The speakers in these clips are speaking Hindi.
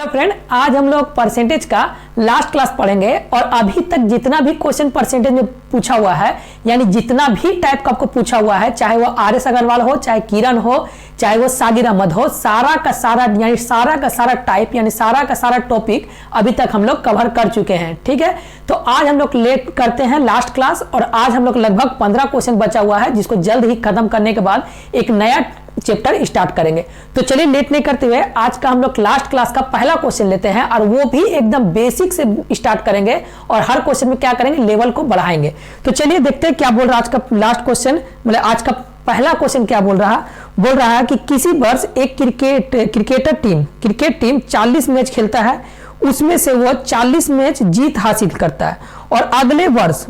हेलो फ्रेंड, आज हम लोग परसेंटेज का लास्ट क्लास पढ़ेंगे और अभी तक जितना भी क्वेश्चन परसेंटेज में पूछा हुआ है, यानी जितना भी टाइप का आपको पूछा हुआ है, चाहे वो आर.एस. अग्रवाल हो, चाहे किरण हो, चाहे वो सागिर अहमद हो, सारा का सारा यानी सारा का सारा टाइप यानी सारा का सारा टॉपिक अभी तक हम लोग कवर कर चुके हैं। ठीक है, तो आज हम लोग लेट करते हैं लास्ट क्लास और आज हम लोग लगभग 15 क्वेश्चन बचा हुआ है, जिसको जल्द ही खत्म करने के बाद एक नया चैप्टर स्टार्ट करेंगे। तो चलिए लेट नहीं करते हुए आज का हम लोग लास्ट क्लास का पहला क्वेश्चन लेते हैं और वो भी एकदम बेसिक से स्टार्ट करेंगे और हर क्वेश्चन में क्या करेंगे, लेवल को बढ़ाएंगे। तो चलिए देखते हैं क्या बोल रहा है आज का लास्ट क्वेश्चन, मतलब आज का पहला क्वेश्चन क्या बोल रहा है कि किसी वर्ष एक क्रिकेट टीम 40 मैच खेलता है, उसमें से वो 40 मैच जीत हासिल करता है और अगले वर्ष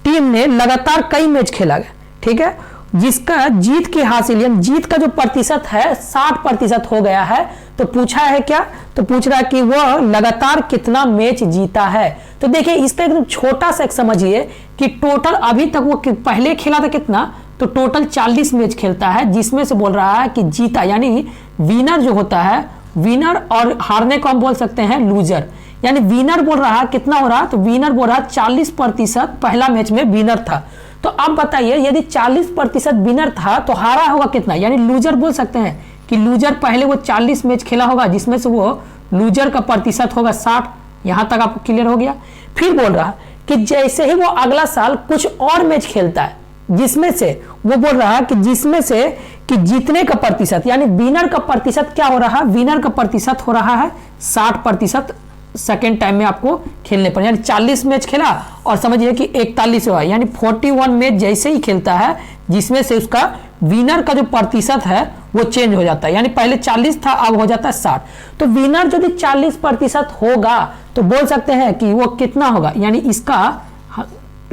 टीम ने लगातार कई मैच खेला गया, ठीक है, जिसका जीत की हासिल यानी जीत का जो प्रतिशत है 60% हो गया है। तो पूछा है क्या, तो पूछ रहा है कि वह लगातार कितना मैच जीता है। तो देखिए इसका एकदम छोटा सा एक समझिए कि टोटल अभी तक वो पहले खेला था कितना, तो टोटल 40 मैच खेलता है, जिसमें से बोल रहा है कि जीता यानी विनर जो होता है, विनर और हारने को हम बोल सकते हैं लूजर। यानी विनर बोल रहा है कितना हो रहा, तो विनर बोल रहा है 40% पहला मैच में विनर था। तो अब बताइए यदि 40% विनर था तो हारा होगा कितना, यानी लूजर बोल सकते हैं कि लूजर पहले वो 40 मैच खेला होगा, जिसमें से वो लूजर का प्रतिशत होगा 60। यहां तक आपको क्लियर हो गया। फिर बोल रहा कि जैसे ही वो अगला साल कुछ और मैच खेलता है, जिसमें से वो बोल रहा कि जिसमें से कि जीतने का प्रतिशत यानी विनर का प्रतिशत क्या हो रहा है, विनर का प्रतिशत हो रहा है 60% सेकेंड टाइम में आपको खेलने पर, यानी 40 मैच खेला और समझिए कि 41 हुआ, यानी 41 मैच जैसे ही खेलता है, जिसमें से उसका विनर का जो प्रतिशत है वो चेंज हो जाता है, यानी पहले 40 था अब हो जाता है 60। तो विनर यदि 40% होगा तो बोल सकते हैं कि वो कितना होगा, यानी इसका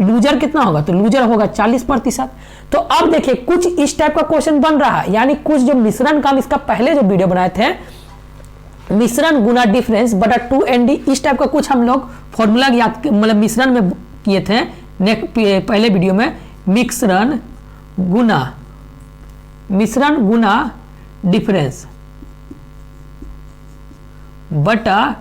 लूजर कितना होगा, तो लूजर होगा 40%। तो अब देखिए कुछ इस टाइप का क्वेश्चन बन रहा है, यानी कुछ जो मिश्रण का हम इसका पहले जो वीडियो बनाए थे, मिश्रण गुना डिफरेंस बटा 2ND, इस टाइप का कुछ हम लोग फॉर्मूला याद मतलब मिश्रण में किए थे पहले वीडियो में, मिश्रण गुना डिफरेंस बटा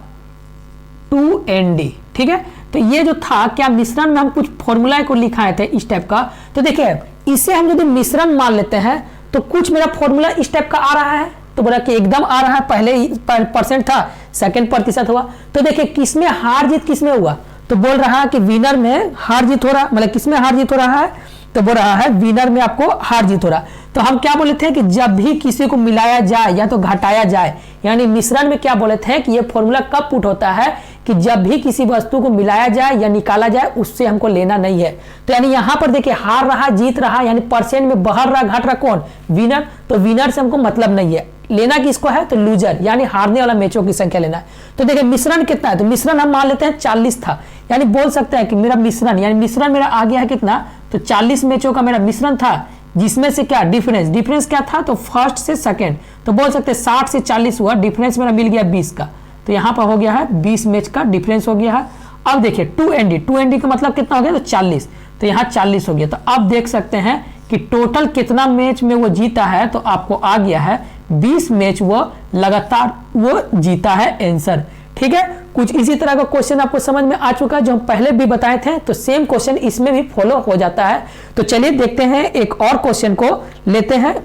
2ND। ठीक है, तो ये जो था क्या मिश्रण में हम कुछ फॉर्मूला को लिखाए थे इस टाइप का। तो देखिए इसे हम यदि मिश्रण मान लेते हैं तो कुछ मेरा फॉर्मूला इस टाइप का आ रहा है, तो बोला कि एकदम आ रहा है, पहले ही परसेंट था सेकंड प्रतिशत हुआ। तो देखिए किसमें हार जीत किसमें हुआ, तो बोल रहा है कि विनर में हार जीत हो रहा, मतलब किसमें हार जीत हो रहा है, तो बोल रहा है विनर में आपको हार जीत हो रहा। तो हम क्या बोले थे कि जब भी किसी को मिलाया जाए या तो घटाया जाए, यानी मिश्रण में क्या बोले थे कि ये फॉर्मूला कब पुट होता है कि जब भी किसी वस्तु को मिलाया जाए या निकाला जाए उससे हमको लेना नहीं है। तो यानी यहां पर देखिए हार रहा जीत रहा, यानी परसेंट में बढ़ रहा घट रहा कौन, विनर। तो विनर से हमको मतलब नहीं है, लेना किसको है, तो लूजर यानी हारने वाला मैचों की संख्या लेना है। तो देखिए मिश्रण कितना है, तो मिश्रण हम मान लेते हैं 40 था, यानी बोल सकते हैं कि मेरा मिश्रण यानी मिश्रण मेरा आ गया है कितना, तो 40 मैचों का मेरा मिश्रण था, जिसमें से क्या डिफरेंस क्या था, तो फर्स्ट से सेकंड, तो बोल सकते हैं 60 से 40 हुआ, डिफरेंस मेरा मिल गया 20 का, तो यहाँ पर हो गया है 20 मैच का डिफरेंस हो गया है। अब देखिए 2ND का मतलब कितना हो गया, तो 40, तो यहाँ 40 हो गया। तो अब देख सकते हैं कि टोटल कितना मैच में वो जीता है, तो आपको आ गया है 20 मैच वो लगातार वो जीता है आंसर। ठीक है, कुछ इसी तरह का क्वेश्चन आपको समझ में आ चुका है जो हम पहले भी बताए थे, तो सेम क्वेश्चन इसमें भी फॉलो हो जाता है। तो चलिए देखते हैं एक और क्वेश्चन को लेते हैं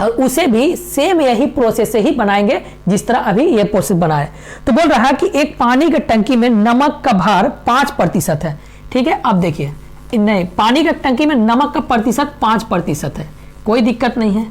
और उसे भी सेम यही प्रोसेस से ही बनाएंगे जिस तरह अभी ये प्रोसेस बनाए। तो बोल रहा है कि एक पानी की टंकी में नमक का भार 5% है। ठीक है, अब देखिए नहीं, पानी की टंकी में नमक का प्रतिशत 5% है, कोई दिक्कत नहीं है।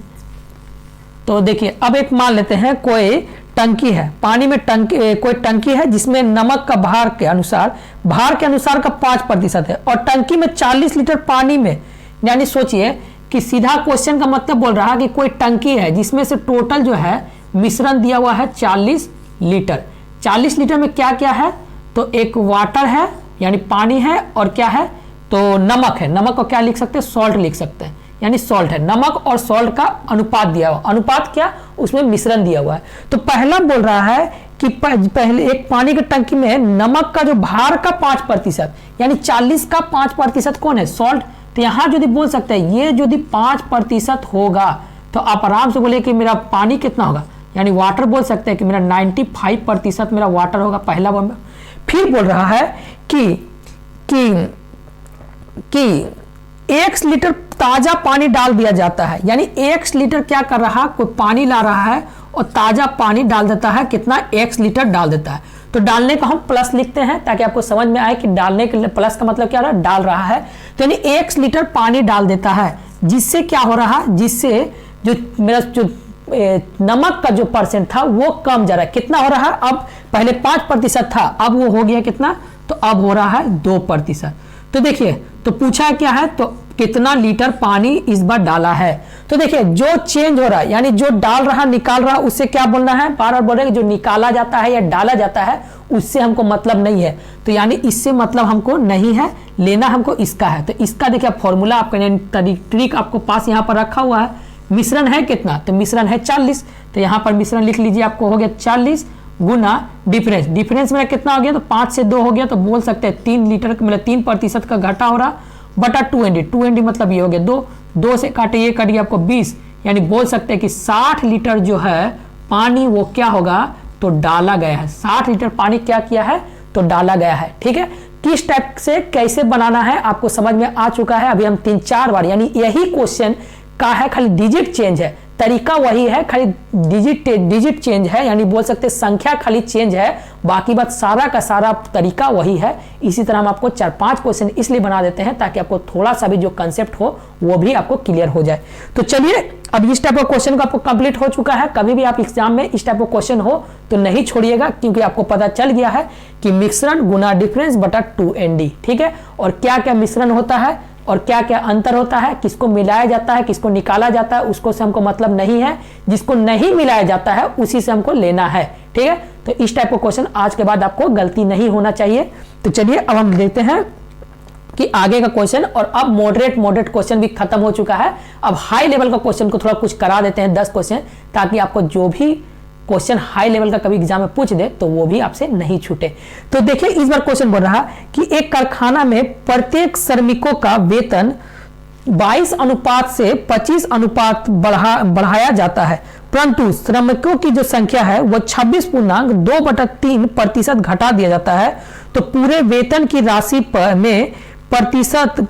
तो देखिए अब एक मान लेते हैं कोई टंकी है, पानी में कोई टंकी है जिसमें नमक का भार के अनुसार का 5% है और टंकी में 40 लीटर पानी में, यानी सोचिए कि सीधा क्वेश्चन का मतलब बोल रहा है कि कोई टंकी है जिसमें से टोटल जो है मिश्रण दिया हुआ है 40 लीटर। 40 लीटर में क्या क्या है, तो एक वाटर है यानी पानी है और क्या है, तो नमक है। नमक को क्या लिख सकते हैं, सॉल्ट लिख सकते हैं, यानी सॉल्ट है, नमक और सॉल्ट का अनुपात दिया हुआ, अनुपात क्या, उसमें मिश्रण दिया हुआ है। तो पहला बोल रहा है कि पहले एक पानी की टंकी में नमक का जो भार का 5%, यानी 40 का 5% कौन है, सॉल्ट। तो यहां यदि बोल सकते हैं ये यदि 5% होगा तो आप आराम से बोले कि मेरा पानी कितना होगा, यानी वाटर बोल सकते हैं कि मेरा 95% मेरा वाटर होगा पहला बम। फिर बोल रहा है कि 1 लीटर ताजा पानी डाल दिया जाता है, यानी 1 लीटर क्या कर रहा है, कोई पानी ला रहा है और ताजा पानी डाल देता है, कितना 1 लीटर डाल देता है। तो डालने को हम प्लस लिखते हैं ताकि आपको समझ में आए कि डालने के प्लस का मतलब क्या रहा, डाल रहा है। तो यानी 1 लीटर पानी डाल देता है, जिससे क्या हो रहा है, जिससे जो मेरा जो नमक का जो परसेंट था वो कम जा रहा है। कितना हो रहा है, अब पहले 5% था, अब वो हो गया कितना, तो अब हो रहा है 2%। तो देखिए, तो पूछा क्या है, तो कितना लीटर पानी इस बार डाला है। तो देखिए जो चेंज हो रहा है, यानी जो डाल रहा निकाल रहा, उससे क्या बोलना है, बार बार बोल रहे हैं जो निकाला जाता है या डाला जाता है उससे हमको मतलब नहीं है। तो यानी इससे मतलब हमको नहीं है, लेना हमको इसका है। तो इसका देखिए फॉर्मूला आपका ट्रिक आपको पास यहाँ पर रखा हुआ है। मिश्रण है कितना, तो मिश्रण है 40, तो यहाँ पर मिश्रण लिख लीजिए, आपको हो गया 40 गुना डिफरेंस। डिफरेंस मेरा कितना हो गया, तो 5 से 2 हो गया, तो बोल सकते हैं 3 लीटर मतलब 3% का घटा हो रहा बटा 2ND। 2ND मतलब ये हो गया 2 से काटे ये कट गया आपको 20, यानी बोल सकते हैं कि 60 लीटर जो है पानी वो क्या होगा, तो डाला गया है। 60 लीटर पानी क्या किया है, तो डाला गया है। ठीक है, किस टाइप से कैसे बनाना है आपको समझ में आ चुका है। अभी हम 3-4 बार, यानी यही क्वेश्चन का है, खाली डिजिट चेंज है, तरीका वही है, खाली डिजिट चेंज है, यानी बोल सकते हैं संख्या खाली चेंज है, बाकी बात सारा का सारा तरीका वही है। इसी तरह हम आपको 4-5 क्वेश्चन इसलिए बना देते हैं ताकि आपको थोड़ा सा भी जो कंसेप्ट हो वो भी आपको क्लियर हो जाए। तो चलिए, अब इस टाइप का क्वेश्चन का आपको कंप्लीट हो चुका है। कभी भी आप एग्जाम में इस टाइप का क्वेश्चन हो तो नहीं छोड़िएगा, क्योंकि आपको पता चल गया है कि मिश्रण गुना डिफरेंस बटा 2ND। ठीक है, और क्या क्या मिश्रण होता है और क्या क्या अंतर होता है, किसको मिलाया जाता है, किसको निकाला जाता है, उसको से हमको मतलब नहीं है, जिसको नहीं मिलाया जाता है उसी से हमको लेना है। ठीक है, तो इस टाइप का क्वेश्चन आज के बाद आपको गलती नहीं होना चाहिए। तो चलिए अब हम देखते हैं कि आगे का क्वेश्चन, और अब मॉडरेट क्वेश्चन भी खत्म हो चुका है। अब हाई लेवल का क्वेश्चन को थोड़ा कुछ करा देते हैं, 10 क्वेश्चन, ताकि आपको जो भी क्वेश्चन हाई लेवल का कभी एग्जाम में पूछ दे तो वो भी आपसे नहीं छूटे। तो देखिए इस बार क्वेश्चन बोल रहा कि एक कारखाना में प्रत्येक श्रमिकों का वेतन 22 अनुपात से 25 अनुपात बढ़ाया जाता है, परंतु श्रमिकों की जो संख्या है वो 26.2/3% घटा दिया जाता है। तो पूरे वेतन की राशि पर में प्रतिशत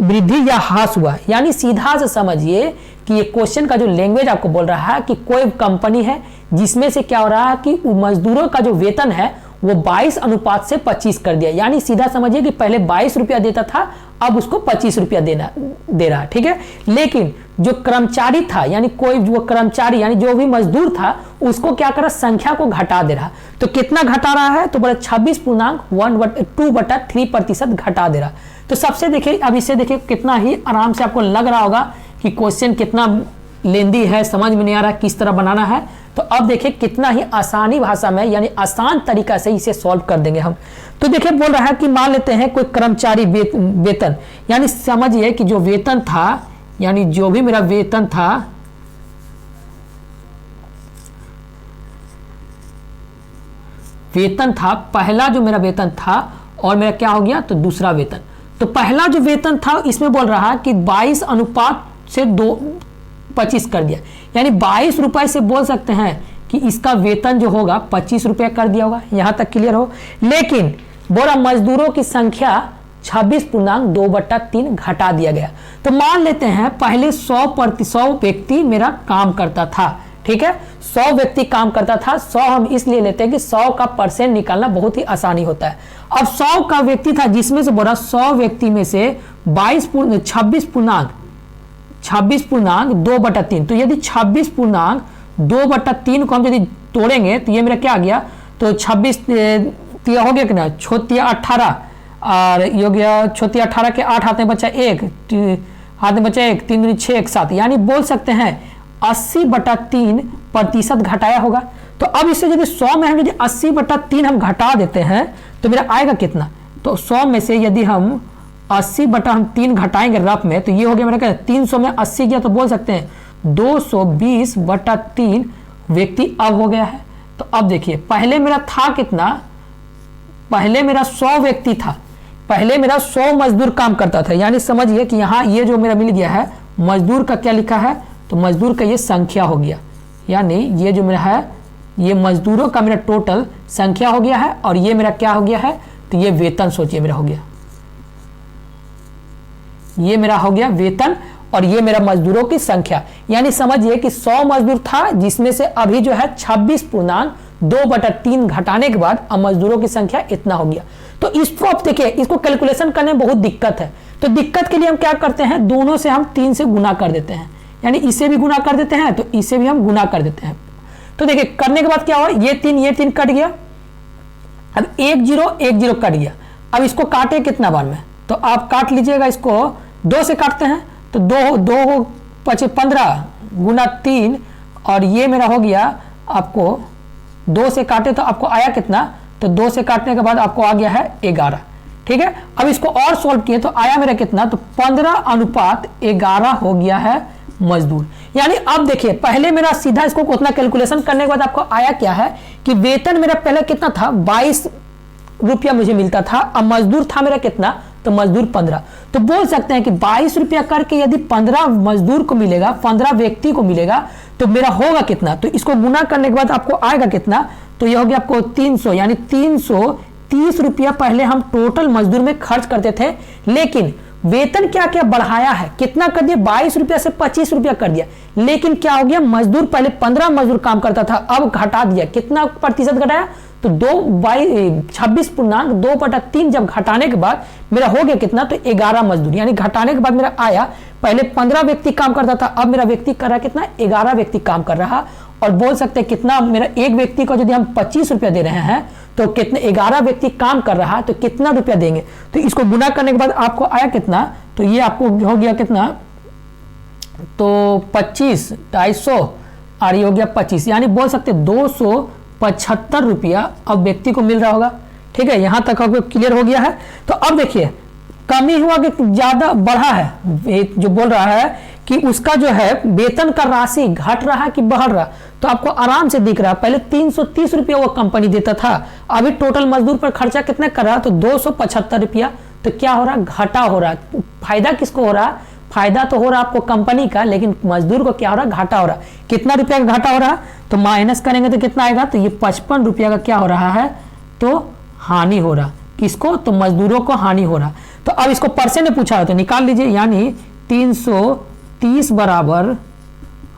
वृद्धि या ह्रास हुआ। यानी सीधा से समझिए कि ये क्वेश्चन का जो लैंग्वेज आपको बोल रहा है कि कोई कंपनी है जिसमें से क्या हो रहा है कि मजदूरों का जो वेतन है वो 22 अनुपात से 25 कर दिया। यानी सीधा समझिए कि पहले 22 रुपया देता था, अब उसको 25 रुपया दे रहा है। ठीक है, लेकिन जो कर्मचारी था, यानी कोई वो कर्मचारी यानी जो भी मजदूर था, उसको क्या कर रहा, संख्या को घटा दे रहा। तो कितना घटा रहा है, तो बोले 26.2/3% घटा दे रहा। तो सबसे देखिए, अब इसे देखिए कितना ही आराम से आपको लग रहा होगा कि क्वेश्चन कितना लेंदी है, समझ में नहीं आ रहा किस तरह बनाना है। तो अब देखिए कितना ही आसानी भाषा में, यानी आसान तरीका से इसे सॉल्व कर देंगे हम। तो देखिए बोल रहा है कि मान लेते हैं कोई कर्मचारी वेतन, यानी समझिए कि जो वेतन था, यानी जो भी मेरा वेतन था, पहला जो मेरा वेतन था और मेरा क्या हो गया, तो दूसरा वेतन। तो पहला जो वेतन था इसमें बोल रहा है कि 22 अनुपात से 25 कर दिया, यानी 22 रुपए से बोल सकते हैं कि इसका वेतन जो होगा 25 रुपये कर दिया होगा। यहां तक क्लियर हो। लेकिन बोला मजदूरों की संख्या 26.2/3 घटा दिया गया। तो मान लेते हैं पहले 100 व्यक्ति मेरा काम करता था। ठीक है, 100 व्यक्ति काम करता था। 100 हम इसलिए लेते हैं कि 100 का परसेंट निकालना बहुत ही आसानी होता है। अब 100 का व्यक्ति था, जिसमें से बोला 100 व्यक्ति में से 26.2/3। तो यदि 26.2/3 को हम यदि तोड़ेंगे तो ये मेरा क्या आ गया, तो 26 हो गया कि ना, 18 और ये हो गया 18 के 8 हाथ में बचा 1, हाथ में बचा 1, 3 दूनी 6, 1 7, यानी बोल सकते हैं 80/3% घटाया होगा। तो अब इससे यदि 100 में हम यदि 80/3 हम घटा देते हैं तो मेरा आएगा कितना, तो 100 में से यदि हम 80/3 घटाएंगे रफ में, तो ये हो गया मेरा क्या, 300 में 80 गया, तो बोल सकते हैं 220/3 व्यक्ति अब हो गया है। तो अब देखिए पहले मेरा था कितना, पहले मेरा 100 व्यक्ति था, पहले मेरा 100 मजदूर काम करता था। यानी समझिए कि यहाँ ये जो मेरा मिल गया है मजदूर का क्या लिखा है, तो मजदूर का ये संख्या हो गया, यानी ये जो मेरा है ये मजदूरों का मेरा टोटल संख्या हो गया है और ये मेरा क्या हो गया है, तो ये वेतन सोचिए मेरा हो गया, ये मेरा हो गया वेतन और ये मेरा मजदूरों की संख्या। यानी समझिए कि 100 मजदूर था जिसमें से अभी जो है 26.2/3 घटाने के बाद अब मजदूरों की संख्या इतना हो गया। तो इसको अब देखिए, इसको कैलकुलेशन करने में बहुत दिक्कत है, तो दिक्कत के लिए हम क्या करते हैं, दोनों से हम 3 से गुना कर देते हैं, यानी इसे भी गुना कर देते हैं तो इसे भी हम गुना कर देते हैं। तो देखिए करने के बाद क्या हुआ, ये 3 कट गया, अब 1 0 कट गया। अब इसको काटे कितना बार में, तो आप काट लीजिएगा, इसको 2 से काटते हैं तो 2 5 15 गुना 3 और ये मेरा हो गया, आपको 2 से काटे तो आपको आया कितना, तो 2 से काटने के बाद आपको आ गया है 11। ठीक है, अब इसको और सॉल्व किए तो आया मेरा कितना, तो 15:11 हो गया है मजदूर। यानी अब देखिए पहले मेरा सीधा इसको उतना कैलकुलेशन करने के बाद आपको आया क्या है कि वेतन मेरा पहले कितना था, 22 रुपया मुझे मिलता था, अब मजदूर था मेरा कितना, तो मजदूर 15। तो बोल सकते हैं कि 22 रुपया करके यदि 15 मजदूर को मिलेगा, 15 व्यक्ति को मिलेगा तो मेरा होगा कितना, तो इसको गुना करने के बाद आपको आएगा कितना, तो यह हो गया आपको 300, यानी 330 रुपया पहले हम टोटल मजदूर में खर्च करते थे, लेकिन वेतन क्या क्या बढ़ाया है, कितना कर दिया, 22 रुपया से 25 रुपया कर दिया, लेकिन क्या हो गया, मजदूर पहले 15 मजदूर काम करता था, अब घटा दिया, कितना प्रतिशत घटाया, तो 26.2/3 जब घटाने के बाद मेरा हो गया कितना, तो 11 मजदूर। यानी घटाने के बाद मेरा आया, पहले 15 व्यक्ति काम करता था, अब मेरा व्यक्ति कर रहा कितना, 11 व्यक्ति काम कर रहा। और बोल सकते हैं कितना, मेरा एक व्यक्ति को यदि हम 25 रुपया दे रहे हैं तो कितने 11 व्यक्ति काम कर रहा है तो कितना रुपया देंगे, तो इसको गुना करने के बाद आपको आया कितना, तो ये आपको हो गया कितना, तो 25 250 और ये हो गया 25, यानी बोल सकते 275 रुपया अब व्यक्ति को मिल रहा होगा। ठीक है, यहां तक आपको क्लियर हो गया है। तो अब देखिए कमी हुआ कि ज्यादा बढ़ा है, जो बोल रहा है कि उसका जो है वेतन का राशि घट रहा है कि बढ़ रहा, तो आपको आराम से दिख रहा है, पहले 330 रुपया वो कंपनी देता था, अभी टोटल मजदूर पर खर्चा कितना कर रहा, तो 275 रुपया। तो क्या हो रहा, घाटा हो रहा। फायदा किसको हो रहा, फायदा तो हो रहा आपको कंपनी का, लेकिन मजदूर को क्या हो रहा, घाटा हो रहा। कितना रुपया का घाटा हो रहा, तो माइनस करेंगे तो कितना आएगा, तो ये 55 रुपया का क्या हो रहा है, तो हानि हो रहा। किसको, तो मजदूरों को हानि हो रहा। तो अब इसको परसेंट में पूछा है तो निकाल लीजिए, यानी 330 बराबर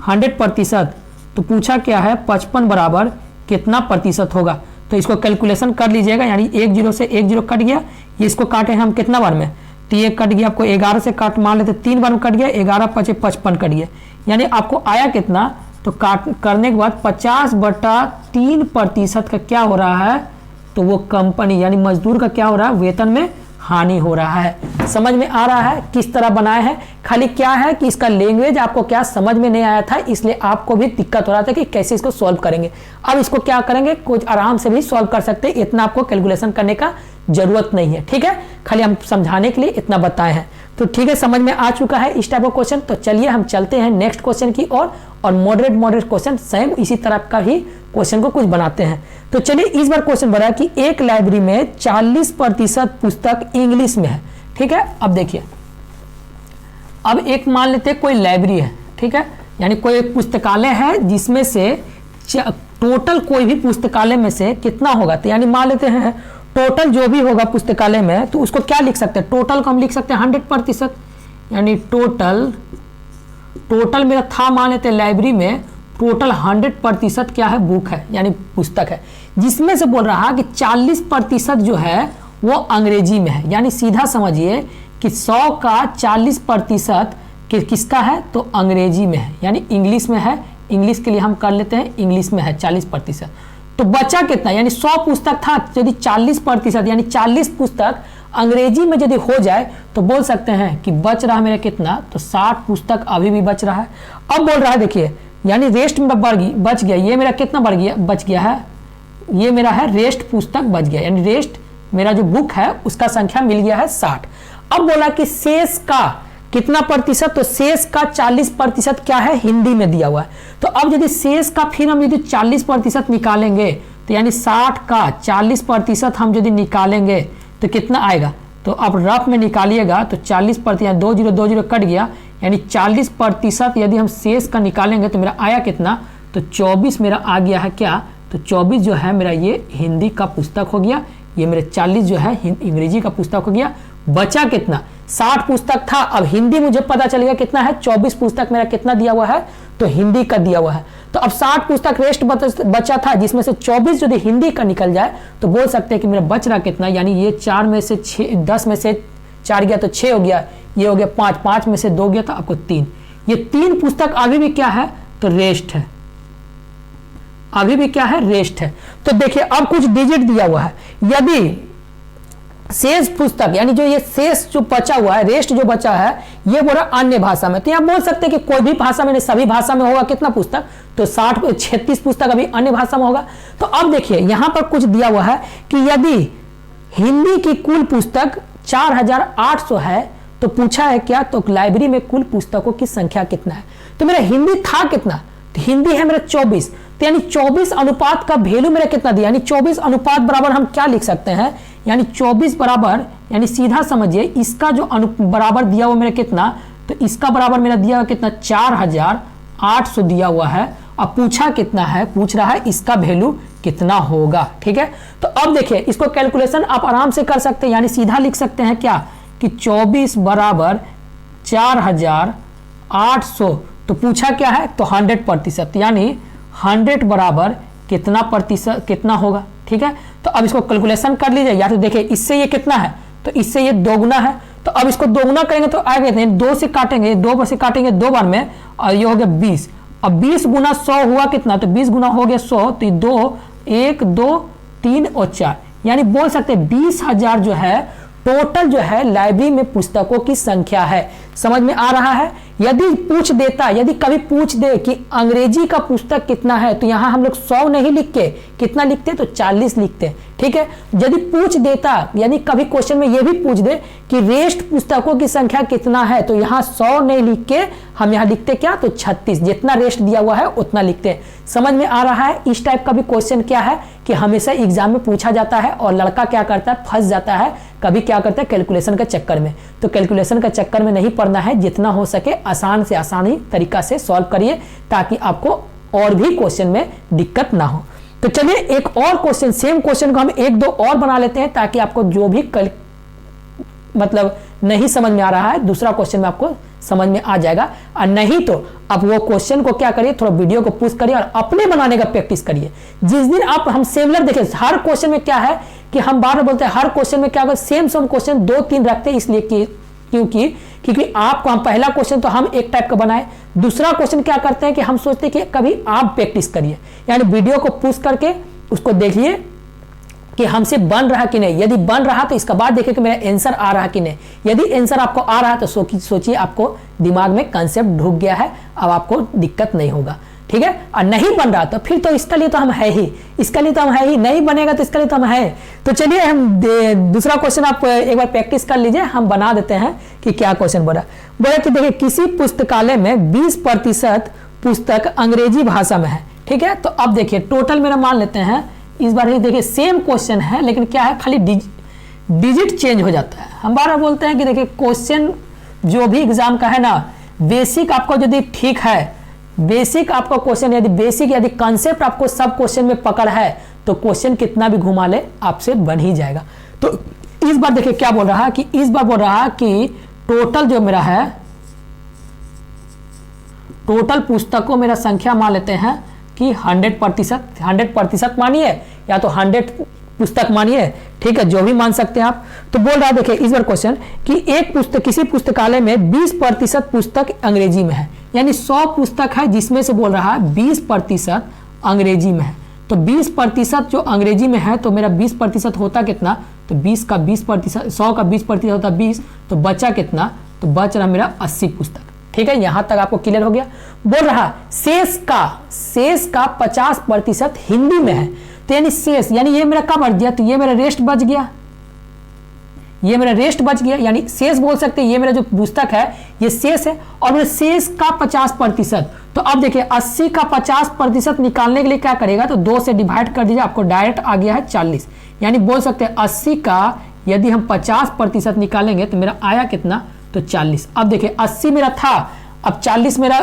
100%, तो पूछा क्या है 55 बराबर कितना प्रतिशत होगा, तो इसको कैलकुलेशन कर लीजिएगा। यानी 1 0 से 1 0 कट गया, ये इसको काटे हम कितना बार में, तो ये कट गया, आपको 11 से काट मान लेते 3 बार में कट गया, 11 5 55 कट गया, यानी आपको आया कितना, तो काट करने के बाद 50/3% का क्या हो रहा है, तो वो कंपनी यानी मजदूर का क्या हो रहा है, वेतन में हानि हो रहा है। समझ में आ रहा है किस तरह बनाया है, खाली क्या है कि इसका लैंग्वेज आपको क्या समझ में नहीं आया था, इसलिए आपको भी दिक्कत हो रहा था कि कैसे इसको सॉल्व करेंगे। अब इसको क्या करेंगे, कुछ आराम से भी सॉल्व कर सकते हैं, इतना आपको कैलकुलेशन करने का जरूरत नहीं है। ठीक है, खाली हम समझाने के लिए इतना बताए हैं। तो ठीक है, समझ में आ चुका है इस टाइप का क्वेश्चन। तो चलिए हम चलते हैं नेक्स्ट क्वेश्चन की ओर, और मॉडरेट क्वेश्चन सेम इसी तरह का ही क्वेश्चन को कुछ बनाते हैं। तो चलिए इस बार क्वेश्चन बना कि एक लाइब्रेरी में 40% पुस्तक इंग्लिश में है। ठीक है, अब देखिए, अब एक मान लेते हैं कोई लाइब्रेरी है, ठीक है, यानी कोई पुस्तकालय है जिसमें से टोटल कोई भी पुस्तकालय में से कितना होगा, तो यानी मान लेते हैं टोटल जो भी होगा पुस्तकालय में, तो उसको क्या लिख सकते हैं, टोटल को हम लिख सकते हैं 100%, यानी टोटल मेरा था, मान लेते हैं लाइब्रेरी में टोटल 100% क्या है, बुक है यानी पुस्तक है, जिसमें से बोल रहा है कि 40% जो है वो अंग्रेजी में है। यानी सीधा समझिए कि 100 का 40% किसका है, तो अंग्रेजी में है, यानी इंग्लिश में है। इंग्लिश के लिए हम कर लेते हैं, इंग्लिश में है 40%। तो बचा कितना, यानी 100 पुस्तक था, यदि 40% यानी 40 पुस्तक अंग्रेजी में यदि हो जाए तो बोल सकते हैं कि बच रहा मेरा कितना, तो 60 पुस्तक अभी भी बच रहा है। अब बोल रहा है देखिए, यानी रेस्ट में बच गया, ये मेरा कितना बच गया है, ये मेरा है रेस्ट पुस्तक बच गया, यानी रेस्ट मेरा जो बुक है उसका संख्या मिल गया है 60। अब बोला कि शेष का कितना प्रतिशत, तो शेष का 40% क्या है, हिंदी में दिया हुआ है। तो अब यदि शेष का फिर हम यदि 40% निकालेंगे, तो यानी 60 का 40% हम यदि निकालेंगे तो कितना आएगा, तो अब रफ में निकालिएगा तो 40%, 2 0 कट गया, यानी 40% यदि हम शेष का निकालेंगे तो मेरा आया कितना, तो 24 मेरा आ गया है क्या, तो 24 जो है मेरा ये हिंदी का पुस्तक हो गया, ये मेरे 40 जो है अंग्रेजी का पुस्तक हो गया। बचा कितना, 60 पुस्तक था। अब हिंदी मुझे पता चल गया कितना है, 24 पुस्तक मेरा कितना दिया हुआ है, तो हिंदी का दिया हुआ है। तो अब 60 पुस्तक रेस्ट बचा था, जिसमें से 24 यदि हिंदी का निकल जाए तो बोल सकते हैं कि मेरा बच रहा कितना, यानी ये 4 में से 6, 10 में से 4 गया तो 6 हो गया, ये हो गया 5, 5 में से 2 गया तो आपको 3। ये 3 पुस्तक अभी भी क्या है, तो रेस्ट है, अभी भी क्या है, रेस्ट है। तो देखिए अब कुछ डिजिट दिया हुआ है, यदि शेष पुस्तक यानी जो ये शेष जो बचा हुआ है, रेस्ट जो बचा है, ये बोला अन्य भाषा में, तो यहाँ बोल सकते हैं कि कोई भी भाषा में नहीं, सभी भाषा में होगा कितना पुस्तक, तो 36 पुस्तक अभी अन्य भाषा में होगा। तो अब देखिए यहाँ पर कुछ दिया हुआ है कि यदि हिंदी की कुल पुस्तक 4800 है तो पूछा है क्या, तो लाइब्रेरी में कुल पुस्तकों की संख्या कितना है। तो मेरा हिंदी था कितना, तो हिंदी है मेरा 24, तो यानी 24 अनुपात का वैल्यू मेरा कितना दिया, यानी 24 अनुपात बराबर हम क्या लिख सकते हैं, यानी 24 बराबर, यानी सीधा समझिए इसका जो बराबर दिया हुआ मेरा कितना, तो इसका बराबर मेरा दिया हुआ कितना 4800 दिया हुआ है। अब पूछा कितना है, पूछ रहा है इसका वैल्यू कितना होगा। ठीक है, तो अब देखिए इसको कैलकुलेशन आप आराम से कर सकते हैं, यानी सीधा लिख सकते हैं क्या कि 24 बराबर 4800, तो पूछा क्या है, तो 100%, यानी 100 बराबर कितना प्रतिशत कितना होगा। ठीक है, तो अब इसको कैलकुलेशन कर लीजिए, या तो देखिए इससे ये कितना है, तो इससे ये दोगुना है, तो अब इसको दोगुना करेंगे तो आगे 2 से काटेंगे, 2 से काटेंगे 2 बार में, और ये हो गया 20। अब 20 गुना 100 हुआ कितना, तो 20 गुना हो गया 100, तो 2, 1, 2, 3 और 4, यानी बोल सकते हैं 20,000 जो है टोटल जो है लाइब्रेरी में पुस्तकों की संख्या है। समझ में आ रहा है। यदि पूछ देता, यदि कभी पूछ दे कि अंग्रेजी का पुस्तक कितना है, तो यहां हम लोग 100 नहीं लिख के कितना लिखते, तो 40 लिखते। ठीक है, यदि पूछ देता, यानी कभी क्वेश्चन में यह भी पूछ दे कि रेस्ट पुस्तकों की संख्या कितना है, तो यहां 100 नहीं लिख के हम यहां लिखते क्या, तो 36, जितना रेस्ट दिया हुआ है उतना लिखते। समझ में आ रहा है। इस टाइप का भी क्वेश्चन क्या है कि हमेशा एग्जाम में पूछा जाता है, और लड़का क्या करता है, फंस जाता है, कभी क्या करता है कैलकुलेशन के चक्कर में। तो कैलकुलेशन के चक्कर में नहीं पड़ना है, जितना हो सके आसान से आसानी तरीका से सॉल्व करिए, ताकि आपको और भी क्वेश्चन में दिक्कत ना हो। तो चलिए एक और क्वेश्चन, सेम क्वेश्चन को हम 1-2 और बना लेते हैं, ताकि आपको जो भी मतलब नहीं समझ में आ रहा है, दूसरा क्वेश्चन में आपको समझ में आ जाएगा। और नहीं तो आप वो क्वेश्चन को क्या करिए, थोड़ा वीडियो को पुश करिए और अपने बनाने का प्रैक्टिस करिए। जिस दिन आप हम सिमिलर देखिए, हर क्वेश्चन में क्या है कि हम बार बार बोलते हैं, हर क्वेश्चन में क्या होगा, सेम क्वेश्चन 2-3 रखते हैं, इसलिए क्योंकि आपको हम पहला क्वेश्चन तो हम एक टाइप का बनाए, दूसरा क्वेश्चन क्या करते हैं कि हम सोचते हैं कि कभी आप प्रैक्टिस करिए, यानी वीडियो को पुश करके उसको देखिए कि हमसे बन रहा कि नहीं। यदि बन रहा तो इसका बाद देखिए कि मेरा आंसर आ रहा कि नहीं। यदि आंसर आपको आ रहा है तो सोचिए आपको दिमाग में कंसेप्ट ढुक गया है, अब आपको दिक्कत नहीं होगा। ठीक है, और नहीं बन रहा तो फिर तो इसके लिए तो हम है ही, इसके लिए तो हम है ही, नहीं बनेगा तो इसके लिए तो हम है। तो चलिए हम दूसरा क्वेश्चन आप एक बार प्रैक्टिस कर लीजिए, हम बना देते हैं कि क्या क्वेश्चन बोला कि देखिए किसी पुस्तकालय में 20% पुस्तक अंग्रेजी भाषा में है। ठीक है, तो अब देखिए टोटल मेरा मान लेते हैं, इस बार देखिए सेम क्वेश्चन है, लेकिन क्या है खाली डिजिट चेंज हो जाता है। हम बार बार बोलते हैं कि देखिए क्वेश्चन जो भी एग्जाम का है ना, बेसिक आपको यदि ठीक है, बेसिक आपका क्वेश्चन यदि बेसिक यदि कंसेप्ट आपको सब क्वेश्चन में पकड़ है, तो क्वेश्चन कितना भी घुमा ले आपसे बन ही जाएगा। तो इस बार देखिए क्या बोल रहा है कि इस बार बोल रहा है कि टोटल जो मेरा है, टोटल पुस्तकों मेरा संख्या मान लेते हैं कि 100% मानिए, या तो 100 पुस्तक मानिए। ठीक है, जो भी मान सकते हैं आप। तो बोल रहा है देखिए इस बार क्वेश्चन कि एक पुस्तक किसी पुस्तकालय में 20% पुस्तक अंग्रेजी में है, यानी 100 पुस्तक है जिसमें से बोल रहा है 20% अंग्रेजी में है। तो 20% जो अंग्रेजी में है, तो मेरा 20% होता कितना, तो 20 का 20%, 100 का 20% होता 20, तो बचा कितना, तो बच रहा मेरा 80 पुस्तक। ठीक है, यहां तक आपको क्लियर हो गया। बोल रहा शेष का 50% हिंदी में है, तो यानी शेष, यानी ये मेरा क्या बच गया, तो ये मेरा रेस्ट बच गया, ये मेरा रेस्ट बच गया, यानी शेष बोल सकते हैं, ये मेरा जो पुस्तक है ये शेष है, और मेरे शेष का 50%। तो अब देखिए 80 का 50% निकालने के लिए क्या करेगा, तो 2 से डिवाइड कर दीजिए, आपको डायरेक्ट आ गया है 40, यानी बोल सकते हैं 80 का यदि हम 50% निकालेंगे तो मेरा आया कितना, तो 40। अब देखिए 80 मेरा था, अब 40 मेरा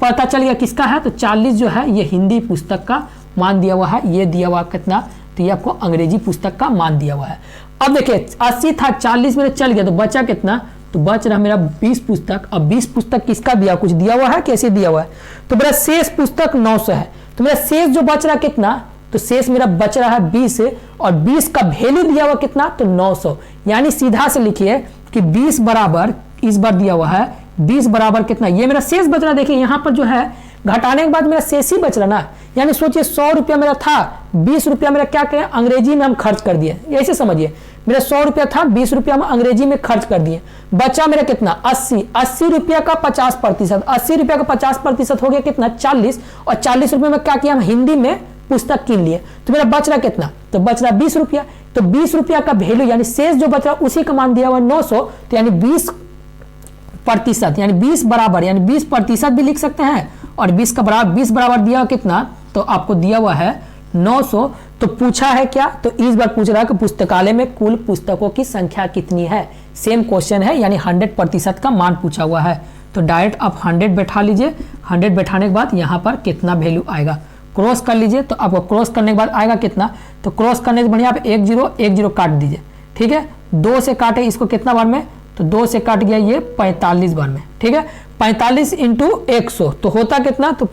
पता चल गया किसका है, तो 40 जो है ये हिंदी पुस्तक का मान दिया हुआ है, ये दिया हुआ कितना, तो ये आपको अंग्रेजी पुस्तक का मान दिया हुआ है। अब देखिए 80 था, 40 मेरे चल गया, तो बचा कितना, तो बच रहा मेरा 20 पुस्तक। अब 20 पुस्तक किसका दिया, कुछ दिया हुआ है, कैसे दिया हुआ है, तो मेरा शेष पुस्तक 900 है, तो मेरा शेष जो बच रहा कितना, तो शेष मेरा बच रहा है 20 और 20 का वैल्यू दिया हुआ कितना, तो 900। यानी सीधा से लिखिए कि 20 बराबर, इस बार दिया हुआ है 20 बराबर कितना, ये मेरा शेष बच रहा, देखिए यहाँ पर जो है घटाने के बाद मेरा शेष ही बच रहा ना। यानी सोचिए 100 रुपया मेरा था, 20 रुपया मेरा क्या करें अंग्रेजी में हम खर्च कर दिए, ऐसे समझिए मेरा 100 रुपया था, 20 रुपया हम अंग्रेजी में खर्च कर दिए, बचा मेरा कितना 80 रुपया का 50%, 80 रुपया का 50% हो गया कितना 40, और 40 रुपये में क्या किया हम हिंदी में पुस्तक कीन लिए, तो मेरा बच रहा कितना, तो बच रहा 20 रुपया। तो 20 रुपया का वैल्यू यानी शेष जो बच रहा उसी का मान दिया हुआ 900, तो यानी 20% यानी 20 बराबर, यानी 20% भी लिख सकते हैं, और 20 का बराबर 20 बराबर दिया हुआ कितना, तो आपको दिया हुआ है 900। तो पूछा है क्या, तो इस बार पूछ रहा है कि पुस्तकालय में कुल पुस्तकों की संख्या कितनी है, सेम क्वेश्चन है, यानी 100% का मान पूछा हुआ है। तो डायरेक्ट आप 100 बैठा लीजिए, 100 बैठाने के बाद यहाँ पर कितना वैल्यू आएगा क्रॉस कर लीजिए, तो आपको क्रॉस करने के बाद आएगा कितना, तो क्रॉस करने से बढ़िया आप 1 0 काट दीजिए, ठीक है, 2 से काटे इसको कितना बार में, तो 2 से काट गया ये 45 बार में, ठीक है, 45 इंटू 100 तो होता कितना, तो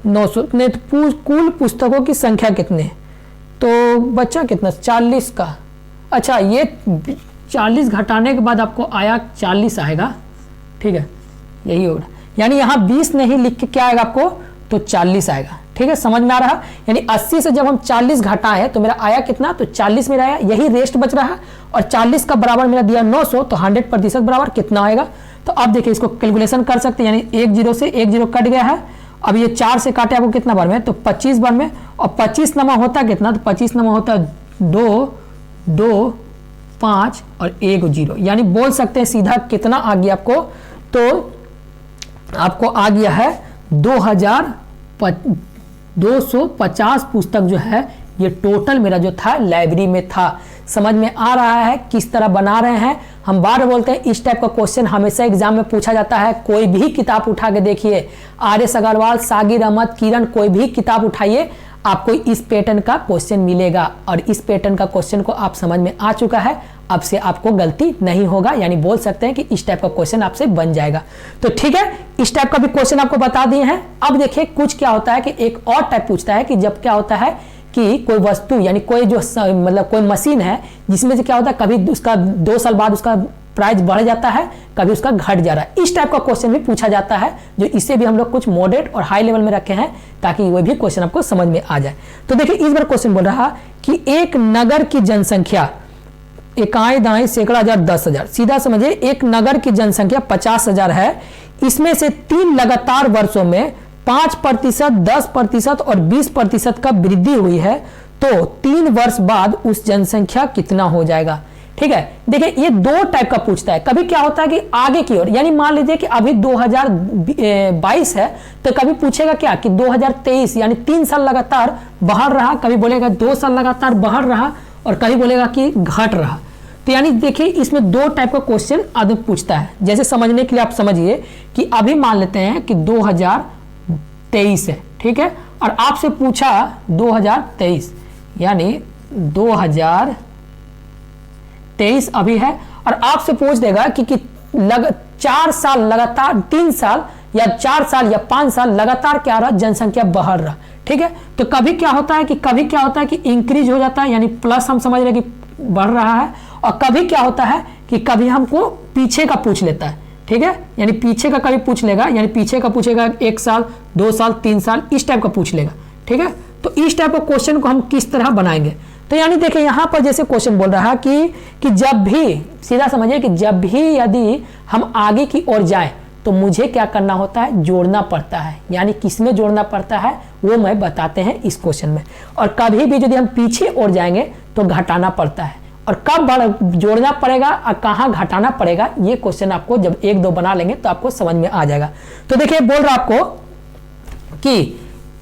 900 नहीं, तो कुल पुस्तकों की संख्या कितने, तो बच्चा कितना 40 का, अच्छा ये 40 घटाने के बाद आपको आया 40 आएगा, ठीक है, यही होगा, यानी यहाँ 20 नहीं लिख के क्या आएगा आपको, तो 40 आएगा, ठीक है, समझ में आ रहा। यानी 80 से जब हम 40 घटाएं तो मेरा आया कितना, तो 40 मेरा आया, यही रेस्ट बच रहा है, और 40 का बराबर मेरा दिया 900, तो 100% बराबर कितना आएगा, तो अब देखिए इसको कैलकुलेशन कर सकते हैं, यानी 1 0 से 1 0 कट गया है, अब ये 4 से काटे आपको कितना बार में, तो 25 बार में, और 25 नमा होता कितना, तो 25 नमा होता 2 2 5 और 1 0, यानी बोल सकते हैं सीधा कितना आ गया आपको, तो आपको आ गया है 250 पुस्तक जो है ये टोटल मेरा जो था लाइब्रेरी में था। समझ में आ रहा है किस तरह बना रहे हैं, हम बार बोलते हैं इस टाइप का क्वेश्चन हमेशा एग्जाम में पूछा जाता है। कोई भी किताब उठा के देखिए, आर.एस. अग्रवाल, सागिर अहमद, किरण, कोई भी किताब उठाइए आपको इस पैटर्न का क्वेश्चन मिलेगा, और इस पैटर्न का क्वेश्चन को आप समझ में आ चुका है, अब से आपको गलती नहीं होगा, यानी बोल सकते हैं कि इस टाइप का क्वेश्चन आपसे बन जाएगा। तो ठीक है, इस टाइप का भी क्वेश्चन आपको बता दिए हैं। अब देखिए कुछ क्या होता है कि एक और टाइप पूछता है कि जब क्या होता है कि कोई वस्तु यानी कोई जो मतलब कोई मशीन है जिसमें से क्या होता है कभी उसका 2 साल बाद उसका प्राइस बढ़ जाता है, कभी उसका घट जा रहा है, इस टाइप का क्वेश्चन भी पूछा जाता है, जो इससे भी हम लोग कुछ मॉडरेट और हाई लेवल में रखे हैं ताकि वह भी क्वेश्चन आपको समझ में आ जाए। तो देखिए इस बार क्वेश्चन बोल रहा कि एक नगर की जनसंख्या इकाई दाएं सैकड़ा हजार 10,000, सीधा समझिए एक नगर की जनसंख्या 50,000 है, इसमें से 3 लगातार वर्षों में 5%, 10% और 20% का वृद्धि हुई है, तो 3 वर्ष बाद उस जनसंख्या कितना हो जाएगा। ठीक है, देखिए ये 2 टाइप का पूछता है। कभी क्या होता है कि आगे की ओर, यानी मान लीजिए कि अभी 2022 है तो कभी पूछेगा क्या कि 2023 यानी 3 साल लगातार बढ़ रहा, कभी बोलेगा 2 साल लगातार बढ़ रहा, और कभी बोलेगा कि घट रहा। तो यानी देखिए इसमें 2 टाइप का क्वेश्चन आदमी पूछता है। जैसे समझने के लिए आप समझिए कि अभी मान लेते हैं कि 2023 है, ठीक है, और आपसे पूछा 2023 यानी 2023 अभी है, और आपसे पूछ देगा कि 4 साल लगातार, 3 साल या 4 साल या 5 साल लगातार क्या रहा, जनसंख्या बढ़ रहा। ठीक है, तो कभी क्या होता है कि इंक्रीज हो जाता है, यानी प्लस हम समझ रहे कि बढ़ रहा है, और कभी क्या होता है कि कभी हमको पीछे का पूछ लेता है। ठीक है, यानी पीछे का कभी पूछ लेगा, यानी पीछे का पूछेगा 1 साल, 2 साल, 3 साल, इस टाइप का पूछ लेगा। ठीक है, तो इस टाइप का क्वेश्चन को हम किस तरह बनाएंगे, तो यानी देखिए यहां पर जैसे क्वेश्चन बोल रहा है कि जब भी, सीधा समझिए कि जब भी यदि हम आगे की ओर जाएं तो मुझे क्या करना होता है, जोड़ना पड़ता है। यानी किसमें जोड़ना पड़ता है वो मैं बताते हैं इस क्वेश्चन में, और कभी भी यदि हम पीछे ओर जाएंगे तो घटाना पड़ता है, और कब जोड़ना पड़ेगा और कहाँ घटाना पड़ेगा ये क्वेश्चन आपको जब 1-2 बना लेंगे तो आपको समझ में आ जाएगा। तो देखिए बोल रहा आपको कि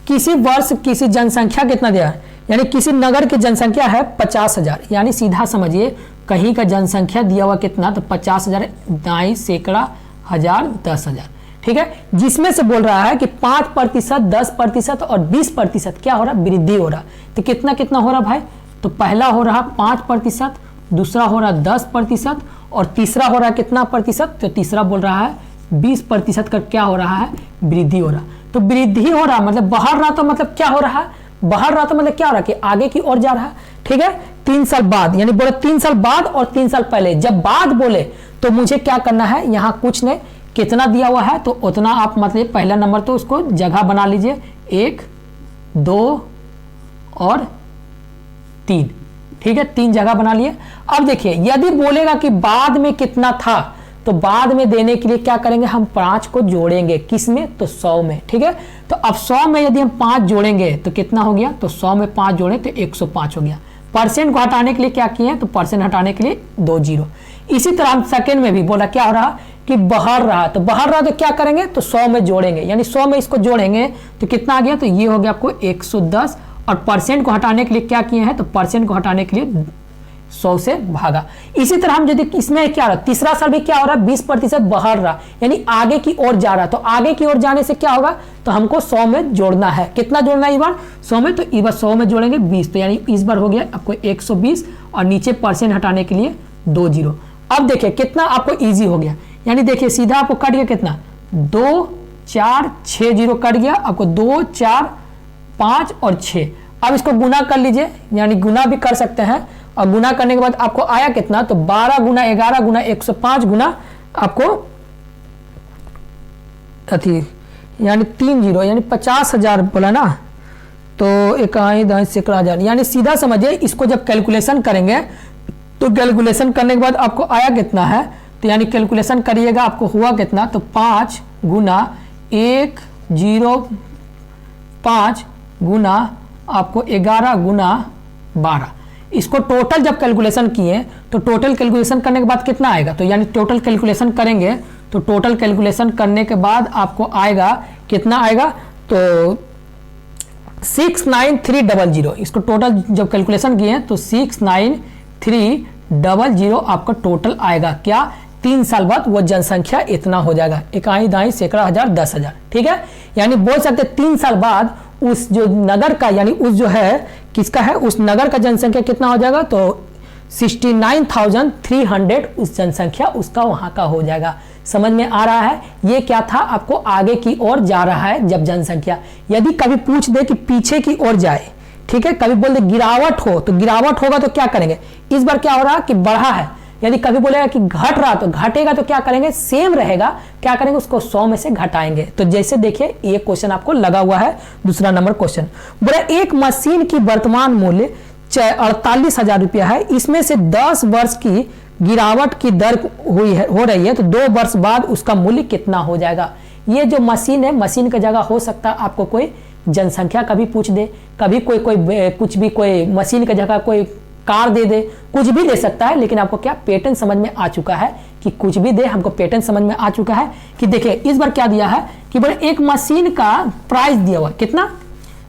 किसी वर्ष किसी जनसंख्या कितना दिया है, यानी किसी नगर की जनसंख्या है 50,000, यानी सीधा समझिए कहीं का जनसंख्या दिया हुआ कितना, तो 50,000 दाई सैकड़ा हजार 10,000। ठीक है, जिसमें से बोल रहा है कि 5%, 10% और 20% क्या हो रहा है, वृद्धि हो रहा। तो कितना कितना हो रहा भाई, तो पहला हो रहा 5%, दूसरा हो रहा 10% और तीसरा हो रहा कितना प्रतिशत, तो तीसरा बोल रहा है 20% का क्या हो रहा है, वृद्धि हो रहा। तो वृद्धि हो रहा मतलब बढ़ रहा, तो मतलब क्या हो रहा है, बढ़ रहा तो मतलब क्या हो रहा है कि आगे की ओर जा रहा है। ठीक है, 3 साल बाद, यानी बोले 3 साल बाद और 3 साल पहले। जब बाद बोले तो मुझे क्या करना है, यहाँ कुछ नहीं, कितना दिया हुआ है तो उतना आप मतलब पहला नंबर तो उसको जगह बना लीजिए, 1, 2 और 3। ठीक है, 3 जगह बना लिए। अब देखिए यदि बोलेगा कि बाद में कितना था, तो बाद में देने के लिए क्या करेंगे, हम 5 को जोड़ेंगे, किस में, तो 100 में। ठीक है, तो अब 100 में यदि हम 5 जोड़ेंगे तो कितना हो गया, तो 100 में 5 जोड़े तो 105 हो गया। परसेंट को हटाने के लिए क्या किए हैं, तो परसेंट हटाने के लिए 2 जीरो। इसी तरह हम सेकेंड में भी बोला क्या हो रहा कि बढ़ रहा, तो बढ़ रहा तो क्या करेंगे, तो 100 में जोड़ेंगे, यानी 100 में इसको जोड़ेंगे तो कितना आ गया, तो ये हो गया आपको 110। और परसेंट को हटाने के लिए क्या किए हैं, तो परसेंट को हटाने के लिए 100 से भागा। इसी तरह हम यदि इसमें क्या हो रहा, तीसरा साल भी क्या हो रहा, 20% बढ़ रहा, यानी आगे की ओर जा रहा। तो आगे की ओर जाने से क्या होगा, तो हमको 100 में जोड़ना है। कितना जोड़ना है इस बार, 100 में, तो इस बार 100 में जोड़ेंगे 20, तो यानी इस बार हो गया आपको 120 और नीचे परसेंट हटाने के लिए 2 जीरो। अब देखिए कितना आपको ईजी हो गया, यानी देखिए सीधा आपको कट गया कितना, 2, 4, 6 जीरो कट गया आपको, 2, 4, 5 और 6। अब इसको गुना कर लीजिए, यानी गुना भी कर सकते हैं, और गुना करने के बाद आपको आया कितना, तो 12 गुना 11 गुना 105 गुना आपको अथी यानी 3 जीरो, यानी 50,000 बोला ना, तो 1/10 यानी सीधा समझिए। इसको जब कैलकुलेशन करेंगे तो कैलकुलेशन करने के बाद आपको आया कितना है, तो यानी कैलकुलेशन करिएगा आपको हुआ कितना, तो 5 गुना 105 गुना आपको 11 गुना 12। इसको टोटल जब कैलकुलेशन किए तो टोटल कैलकुलेशन करने के बाद कितना आएगा, तो यानी टोटल कैलकुलेशन करेंगे तो टोटल कैलकुलेशन करने के बाद आपको आएगा कितना आएगा, तो 69300। इसको टोटल जब कैलकुलेशन किए तो 69300 आपका टोटल आएगा। क्या, 3 साल बाद वो जनसंख्या इतना हो जाएगा, इकाई दाई सैकड़ा हजार 10,000। ठीक है, यानी बोल सकते 3 साल बाद उस जो नगर का, यानी उस जो है किसका है, उस नगर का जनसंख्या कितना हो जाएगा, तो 69,300 उस जनसंख्या उसका वहां का हो जाएगा। समझ में आ रहा है, ये क्या था, आपको आगे की ओर जा रहा है जब जनसंख्या। यदि कभी पूछ दे कि पीछे की ओर जाए, ठीक है, कभी बोल दे गिरावट हो, तो गिरावट होगा तो क्या करेंगे, इस बार क्या हो रहा कि बढ़ा है। यदि कभी बोलेगा कि घट रहा, तो घटेगा तो क्या करेंगे, सेम रहेगा, क्या करेंगे, उसको 100 में से घटाएंगे। तो जैसे देखिए ये क्वेश्चन आपको लगा हुआ है, दूसरा नंबर क्वेश्चन बोला एक मशीन की वर्तमान मूल्य 48,000 रुपया है, इसमें से 10 वर्ष की गिरावट की दर हो रही है, तो 2 वर्ष बाद उसका मूल्य कितना हो जाएगा। ये जो मशीन है, मशीन की जगह हो सकता है आपको कोई जनसंख्या कभी पूछ दे, कभी कोई कुछ भी, कोई मशीन की जगह कोई कार दे दे, कुछ भी दे सकता है। लेकिन आपको क्या पैटर्न समझ में आ चुका है कि कुछ भी दे, हमको पैटर्न समझ में आ चुका है कि देखिए इस बार क्या दिया है कि बोले एक मशीन का प्राइस दिया हुआ कितना,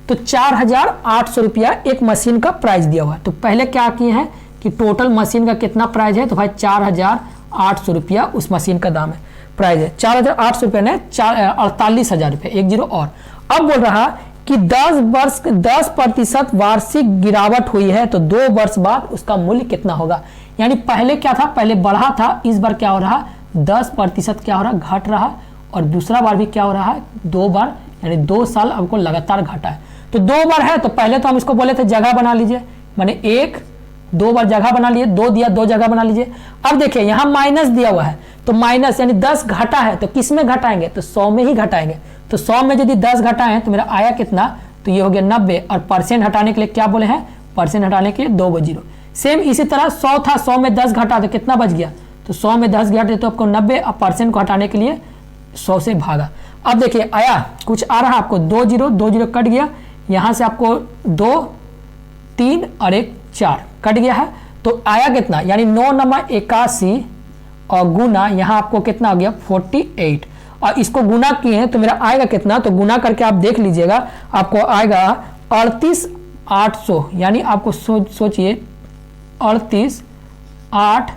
तो 4,800 रुपया एक मशीन का प्राइस दिया हुआ है। तो पहले क्या किए हैं कि टोटल मशीन का कितना प्राइस है, तो भाई 4,800 रुपया उस मशीन का दाम है, प्राइस है 4,800 रुपया ने 48,000 रुपया, 1 जीरो और। अब बोल रहा कि 10% वार्षिक गिरावट हुई है, तो 2 वर्ष बाद उसका मूल्य कितना होगा। यानी पहले क्या था, पहले बढ़ा था, इस बार क्या हो रहा, 10% क्या हो रहा, घट रहा, और दूसरा बार भी क्या हो रहा है, 2 बार, यानी 2 साल हमको लगातार घटा है। तो 2 बार है, तो पहले तो हम इसको बोले थे जगह बना लीजिए, माने 1, 2 बार जगह बना लिए, 2 दिया 2 जगह बना लीजिए। अब देखिए यहाँ माइनस दिया हुआ है, तो माइनस यानी 10 घटा है, तो किस में घटाएंगे, तो 100 में ही घटाएंगे। तो 100 में यदि 10 घटाएं तो मेरा आया कितना, तो ये हो गया 90, और परसेंट हटाने के लिए क्या बोले हैं, परसेंट हटाने के लिए 2 जीरो। सेम इसी तरह 100 था, 100 में 10 घटा तो कितना बच गया, तो 100 में 10 घटे तो आपको 90, और परसेंट को हटाने के लिए 100 से भागा। अब देखिए आया कुछ आ रहा आपको 2 जीरो कट गया, यहाँ से आपको 2, 3 और 1 4 कट गया है, तो आया कितना, यानी 9 नंबर 81 और गुना यहाँ आपको कितना हो गया 48, और इसको गुना किए हैं तो मेरा आएगा कितना, तो गुना करके आप देख लीजिएगा, आपको आएगा 38,800, यानी आपको सोचिए 38, 8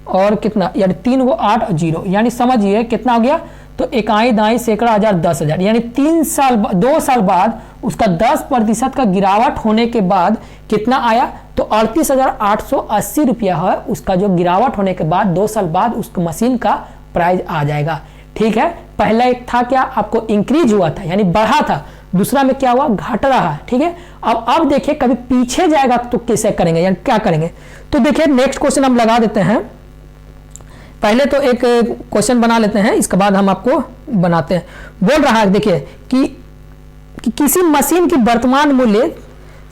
और कितना, यानी 3 को 8 और 0, यानी समझिए कितना हो गया, तो इकाई दाई सैकड़ा हजार 10,000, यानी 2 साल बाद उसका 10% का गिरावट होने के बाद कितना आया, तो 38,880 रुपया है उसका जो गिरावट होने के बाद 2 साल बाद उस मशीन का प्राइस आ जाएगा। ठीक है, पहला एक था क्या, आपको इंक्रीज हुआ था यानी बढ़ा था, दूसरा में क्या हुआ, घट रहा है। ठीक है, अब देखिए कभी पीछे जाएगा तो कैसे करेंगे, यानी क्या करेंगे। तो देखिए नेक्स्ट क्वेश्चन हम लगा देते हैं। पहले तो एक क्वेश्चन बना लेते हैं, इसके बाद हम आपको बनाते हैं। बोल रहा है देखिए कि किसी मशीन की वर्तमान मूल्य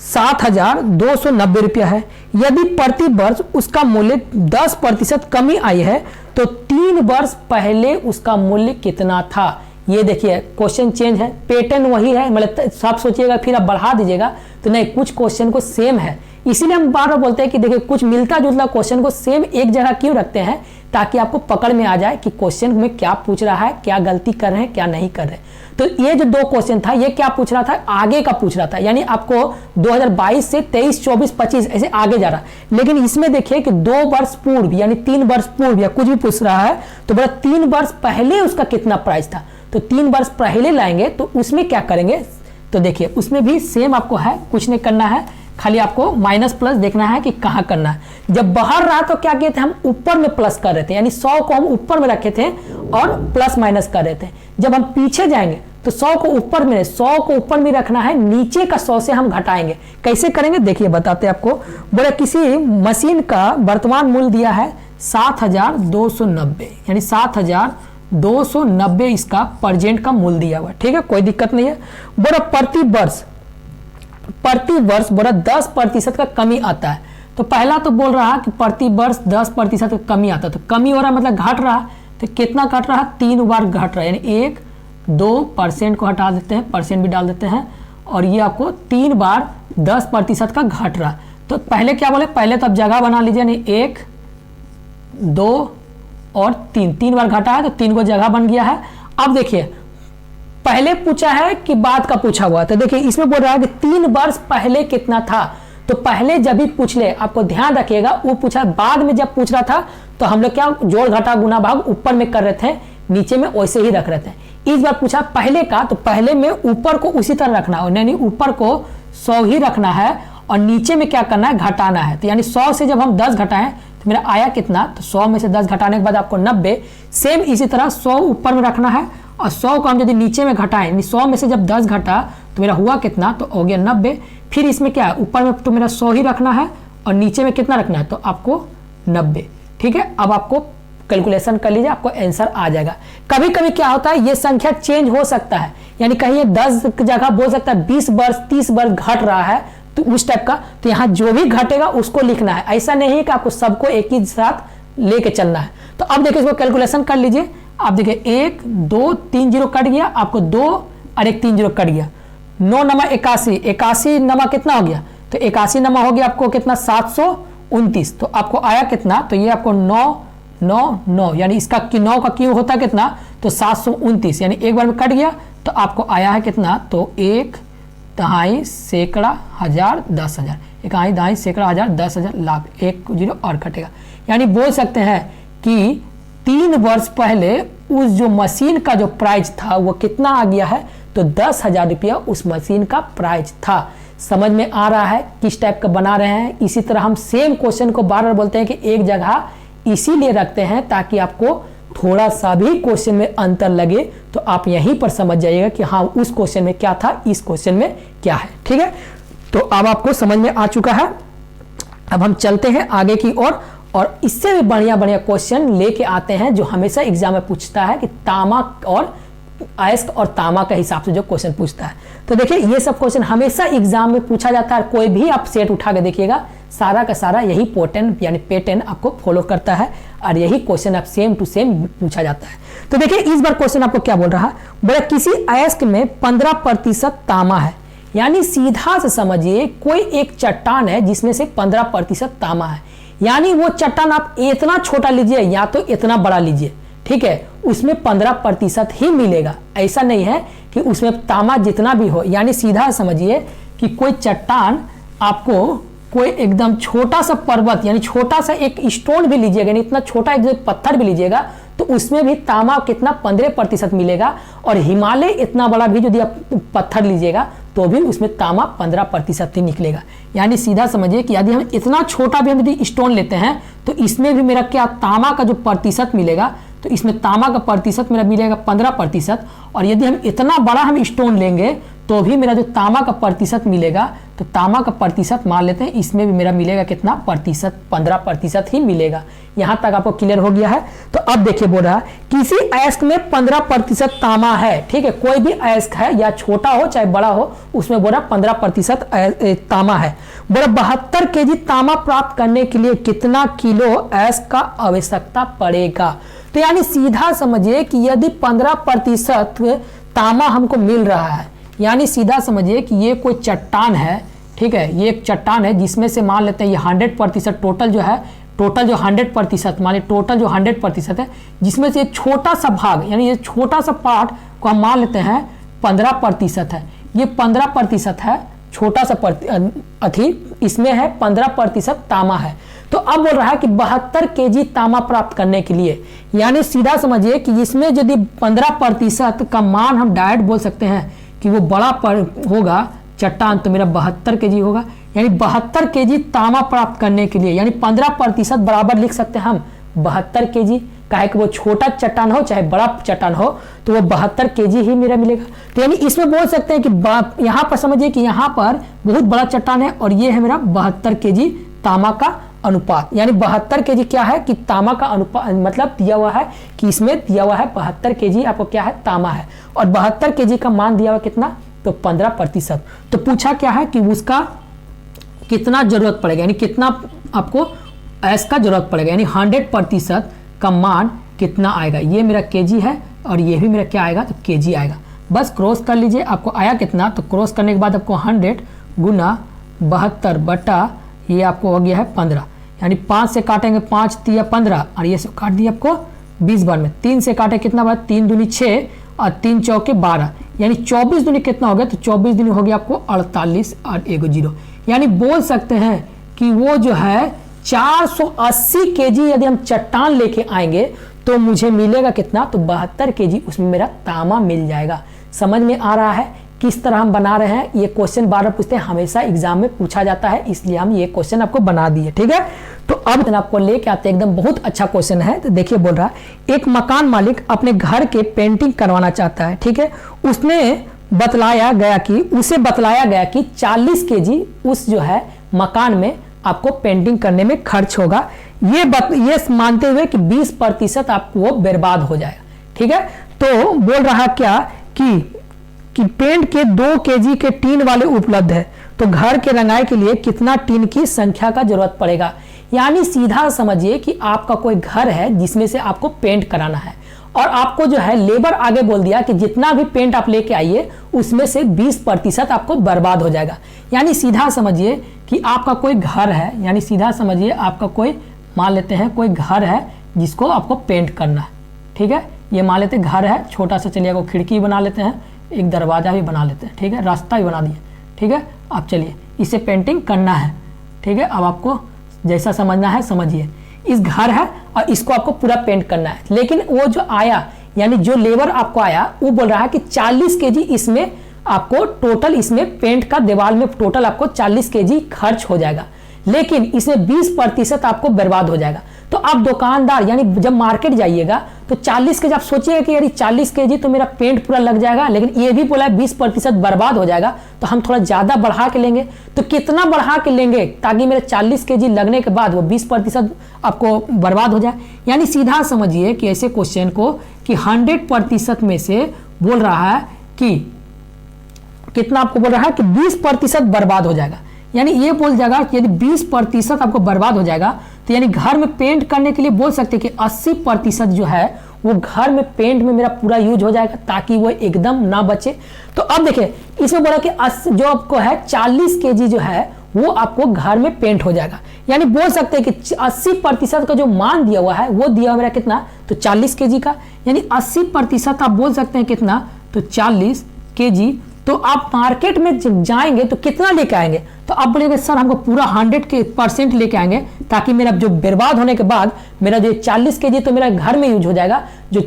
7,290 रुपया है, यदि प्रति वर्ष उसका मूल्य 10% कमी आई है तो 3 वर्ष पहले उसका मूल्य कितना था। ये देखिए क्वेश्चन चेंज है, पैटर्न वही है, मतलब सब सोचिएगा फिर आप बढ़ा दीजिएगा तो नहीं, कुछ क्वेश्चन को सेम है। इसीलिए हम बार बार बोलते हैं कि देखिए कुछ मिलता जुलता क्वेश्चन को सेम एक जगह क्यों रखते हैं, ताकि आपको पकड़ में आ जाए कि क्वेश्चन में क्या पूछ रहा है, क्या गलती कर रहे हैं, क्या नहीं कर रहे। तो ये जो 2 क्वेश्चन था, ये क्या पूछ रहा था, आगे का पूछ रहा था, यानी आपको 2022 से 23, 24, 25 ऐसे आगे जा रहा। लेकिन इसमें देखिए कि 2 वर्ष पूर्व यानी 3 वर्ष पूर्व या कुछ भी पूछ रहा है, तो बोला 3 वर्ष पहले उसका कितना प्राइस था। तो 3 वर्ष पहले लाएंगे तो उसमें क्या करेंगे, तो देखिए उसमें भी सेम आपको है, कुछ नहीं करना है, खाली आपको माइनस प्लस देखना है कि कहाँ करना है। जब बाहर रहा तो क्या किए थे, हम ऊपर में प्लस कर रहे थे, यानी 100 को हम ऊपर में रखे थे और प्लस माइनस कर रहे थे। जब हम पीछे जाएंगे तो 100 को ऊपर में रखना है, नीचे का 100 से हम घटाएंगे। कैसे करेंगे देखिए बताते हैं आपको। बोले किसी मशीन का वर्तमान मूल्य दिया है 7,290, यानी 7,290 इसका प्रेजेंट का मूल्य दिया हुआ है। ठीक है, कोई दिक्कत नहीं है। बोला प्रति वर्ष बोला 10% का कमी आता है। तो पहला तो बोल रहा है कि प्रति वर्ष 10% का कमी आता है, तो कमी हो रहा है मतलब घट रहा है। तो कितना घट रहा है, 3 बार घट रहा है, यानी 1, 2% को हटा देते हैं, परसेंट भी डाल देते हैं, और ये आपको 3 बार 10% का घट रहा है। तो पहले क्या बोले, पहले तो आप जगह बना लीजिए, यानी 1, 2 और 3 बार घटा है तो 3 को जगह बन गया है। अब देखिए पहले पूछा है कि बाद का पूछा हुआ, तो देखिए इसमें बोल रहा है कि 3 वर्ष पहले कितना था। तो पहले जब भी पूछ ले, आपको ध्यान रखिएगा, वो पूछा बाद में जब पूछ रहा था तो हम लोग क्या जोड़ घटा गुना भाग ऊपर में कर रहे थे, नीचे में वैसे ही रख रहे थे। इस बार पूछा पहले का, तो पहले में ऊपर को उसी तरह रखना है, यानी ऊपर को 100 ही रखना है और नीचे में क्या करना है, घटाना है। तो यानी 100 से जब हम 10 घटाएं तो मेरा आया कितना, तो 100 में से 10 घटाने के बाद आपको 90। सेम इसी तरह 100 ऊपर में रखना है और 100 को हम यदि नीचे में घटाएं, यानी 100 में से जब 10 घटा तो मेरा हुआ कितना, तो हो गया 90। फिर इसमें क्या है, ऊपर में तो मेरा 100 ही रखना है और नीचे में कितना रखना है, तो आपको 90। ठीक है, अब आपको कैलकुलेशन कर लीजिए, आपको आंसर आ जाएगा। कभी कभी क्या होता है, ये संख्या चेंज हो सकता है, यानी कहीं ये 10 जगह बोल सकता है 20 वर्ष 30 वर्ष घट रहा है, तो उस टाइप का। तो यहाँ जो भी घटेगा उसको लिखना है, ऐसा नहीं है कि आपको सबको एक ही साथ लेके चलना है। तो अब देखिए इसको कैलकुलेशन कर लीजिए। आप देखिए 1, 2, 3 जीरो कट गया, आपको 2 और 1 3 जीरो कट गया। 9 नमा 81, 81 नमा कितना हो गया, तो 81 नमा हो गया आपको कितना, 729। तो आपको आया कितना, तो ये आपको 9 9 9, यानी इसका 9 का क्यों होता है कितना, तो 729, यानी एक बार में कट गया। तो आपको आया है कितना, तो 1 दहाई सैकड़ा हजार 10,000, 1 दहाई सैकड़ा हजार 10,000 लाख, 1 जीरो और कटेगा। यानी बोल सकते हैं कि 3 वर्ष पहले उस जो मशीन का जो प्राइस था वो कितना आ गया है, तो 10,000 रुपया उस मशीन का प्राइस था। समझ में आ रहा है किस टाइप का बना रहे हैं। इसी तरह हम सेम क्वेश्चन को बार बार बोलते हैं कि एक जगह इसीलिए रखते हैं ताकि आपको थोड़ा सा भी क्वेश्चन में अंतर लगे तो आप यहीं पर समझ जाइएगा कि हाँ उस क्वेश्चन में क्या था, इस क्वेश्चन में क्या है। ठीक है, तो अब आपको समझ में आ चुका है। अब हम चलते हैं आगे की ओर और इससे भी बढ़िया बढ़िया क्वेश्चन लेके आते हैं जो हमेशा एग्जाम में पूछता है कि तामा और अयस्क और तामा के हिसाब से जो क्वेश्चन पूछता है। तो देखिए ये सब क्वेश्चन हमेशा एग्जाम में पूछा जाता है। कोई भी आप सेट उठा के देखिएगा, सारा का सारा यही पैटर्न यानी पैटर्न आपको फॉलो करता है और यही क्वेश्चन आप सेम टू सेम पूछा जाता है। तो देखिए इस बार क्वेश्चन आपको क्या बोल रहा है, बोला किसी अयस्क में 15% तामा है, यानी सीधा से समझिए कोई एक चट्टान है जिसमें से 15% तामा है, यानी वो चट्टान आप इतना छोटा लीजिए या तो इतना बड़ा लीजिए, ठीक है, उसमें 15% ही मिलेगा। ऐसा नहीं है कि उसमें तामा जितना भी हो, यानी सीधा समझिए कि कोई चट्टान आपको कोई एकदम छोटा सा पर्वत यानी छोटा सा एक स्टोन भी लीजिएगा, यानी इतना छोटा एक पत्थर भी लीजिएगा तो तो उसमें भी तांबा कितना 15% मिलेगा। और हिमालय इतना बड़ा भी यदि आप पत्थर लीजिएगा तो भी उसमें तांबा 15% ही निकलेगा। यानी सीधा समझिए कि यदि हम इतना छोटा भी हम यदि स्टोन लेते हैं तो इसमें भी मेरा क्या तांबा का जो प्रतिशत मिलेगा, तो इसमें तांबा का प्रतिशत मेरा मिलेगा 15%। और यदि हम इतना बड़ा हम स्टोन लेंगे तो भी मेरा जो तांबा का प्रतिशत मिलेगा, तो तांबा का प्रतिशत मान लेते हैं इसमें भी मेरा मिलेगा कितना प्रतिशत, 15% ही मिलेगा। यहां तक आपको क्लियर हो गया है। तो अब देखिए बोल रहा है किसी अयस्क में 15% तांबा है, ठीक है, कोई भी अयस्क है या छोटा हो चाहे बड़ा हो, उसमें बोल रहा 15% तांबा है। बोला 72 केजी तांबा प्राप्त करने के लिए कितना किलो अयस्क का आवश्यकता पड़ेगा। तो यानी सीधा समझिए कि यदि 15% तांबा हमको मिल रहा है, यानी सीधा समझिए कि ये कोई चट्टान है, ठीक है, ये एक चट्टान है जिसमें से मान लेते हैं ये 100% टोटल जो है, टोटल जो 100% मान लीजिए टोटल जो 100% है, जिसमें से एक छोटा सा भाग यानी ये छोटा सा पार्ट को हम मान लेते हैं 15% है। ये 15% है, छोटा सा इसमें है 15% तांबा है। तो अब बोल रहा है कि 72 केजी तांबा प्राप्त करने के लिए, यानी सीधा समझिए कि इसमें यदि 15% का मान हम डायरेक्ट बोल सकते हैं कि वो बड़ा होगा चट्टान, तो मेरा 72 केजी होगा। यानी 72 केजी तांबा प्राप्त करने के लिए, यानी 15% बराबर लिख सकते हैं हम 72 केजी, काहे कि वो छोटा चट्टान हो चाहे बड़ा चट्टान हो, तो वो 72 केजी ही मेरा मिलेगा। तो यानी इसमें बोल सकते हैं कि यहाँ पर समझिए कि यहाँ पर बहुत बड़ा चट्टान है और ये है मेरा 72 केजी तांबा का अनुपात। यानी 72 केजी क्या है कि तांबा का अनुपात, मतलब दिया हुआ है कि इसमें दिया हुआ है 72 केजी आपको क्या है तांबा है, और 72 केजी का मान दिया हुआ कितना, तो 15%। तो पूछा क्या है कि उसका कितना जरूरत पड़ेगा, यानी कितना आपको अयस्क का जरूरत पड़ेगा, यानी 100% का मान कितना आएगा। ये मेरा केजी है और ये भी मेरा क्या आएगा, तो केजी आएगा। बस क्रॉस कर लीजिए, आपको आया कितना, तो क्रॉस करने के बाद आपको 100 गुना 72 बटा ये आपको हो गया है 15, यानी 5 से काटेंगे 5 तिया 15 और ये सब काट दिया आपको 20 बार में। 3 से काटे कितना बार, 3 दूनी 6 और 3 चौके 12, यानी 24 दूनी कितना हो गया, तो 24 दूनी हो गया आपको 48 और 1 0। यानी बोल सकते हैं कि वो जो है 480 केजी यदि हम चट्टान लेके आएंगे तो मुझे मिलेगा कितना, तो 72 केजी उसमें मेरा तांबा मिल जाएगा। समझ में आ रहा है किस तरह हम बना रहे हैं। ये क्वेश्चन बार बार पूछते हैं, हमेशा एग्जाम में पूछा जाता है, इसलिए हम ये क्वेश्चन आपको बना दिए, ठीक है। तो अब आपको लेके आते हैं एकदम बहुत अच्छा क्वेश्चन है। तो देखिए बोल रहा है एक मकान मालिक अपने घर के पेंटिंग करवाना चाहता है, ठीक है। उसे बतलाया गया कि 40 केजी उस जो है मकान में आपको पेंटिंग करने में खर्च होगा। ये मानते हुए कि 20% आपको वो बर्बाद हो जाएगा, ठीक है। तो बोल रहा क्या कि पेंट के 2 केजी के टीन वाले उपलब्ध है, तो घर के रंगाई के लिए कितना टीन की संख्या का जरूरत पड़ेगा। यानी सीधा समझिए कि आपका कोई घर है जिसमें से आपको पेंट कराना है और आपको जो है लेबर आगे बोल दिया कि जितना भी पेंट आप लेके आइए उसमें से 20% आपको बर्बाद हो जाएगा। यानी सीधा समझिए कि आपका कोई घर है, यानी सीधा समझिए आपका कोई मान लेते हैं कोई घर है जिसको आपको पेंट करना है, ठीक है। ये मान लेते हैं घर है छोटा सा, चलिए आपको खिड़की बना लेते हैं, एक दरवाजा भी बना लेते हैं, ठीक है, रास्ता भी बना दिए, ठीक है। अब चलिए इसे पेंटिंग करना है, ठीक है। अब आपको जैसा समझना है समझिए, इस घर है और इसको आपको पूरा पेंट करना है। लेकिन वो जो आया यानी जो लेबर आपको आया वो बोल रहा है कि 40 केजी इसमें आपको टोटल, इसमें पेंट का दीवार में टोटल आपको 40 केजी खर्च हो जाएगा, लेकिन इसमें 20% आपको बर्बाद हो जाएगा। तो आप दुकानदार यानी जब मार्केट जाइएगा तो 40 केजी आप सोचिएगा कि यानी 40 केजी तो मेरा पेंट पूरा लग जाएगा, लेकिन ये भी बोला 20% बर्बाद हो जाएगा, तो हम थोड़ा ज़्यादा बढ़ा के लेंगे। तो कितना बढ़ा के लेंगे ताकि मेरे 40 केजी लगने के बाद वो 20% आपको बर्बाद हो जाए। यानी सीधा समझिए कि ऐसे क्वेश्चन को कि 100% में से बोल रहा है कि कितना आपको बोल रहा है कि 20% बर्बाद हो जाएगा। यानी ये बोल जाएगा कि यदि 20% आपको बर्बाद हो जाएगा तो यानी घर में पेंट करने के लिए बोल सकते हैं कि 80% जो है वो घर में पेंट में मेरा पूरा यूज हो जाएगा ताकि वो एकदम ना बचे। तो अब देखिए इसमें बोला कि जो आपको है 40 केजी जो है वो आपको घर में पेंट हो जाएगा। यानी बोल सकते हैं कि 80% का जो मान दिया हुआ है वो दिया हुआ मेरा कितना, तो 40 केजी का। यानी 80% आप बोल सकते हैं कितना, तो 40 केजी तो आप मार्केट में जब जाएंगे तो कितना लेके आएंगे, तो आप बोलेंगे सर हमको पूरा 100% लेके आएंगे, ताकि मेरा जो बर्बाद होने के बाद मेरा जो 40 kg तो मेरा घर में यूज हो जाएगा, जो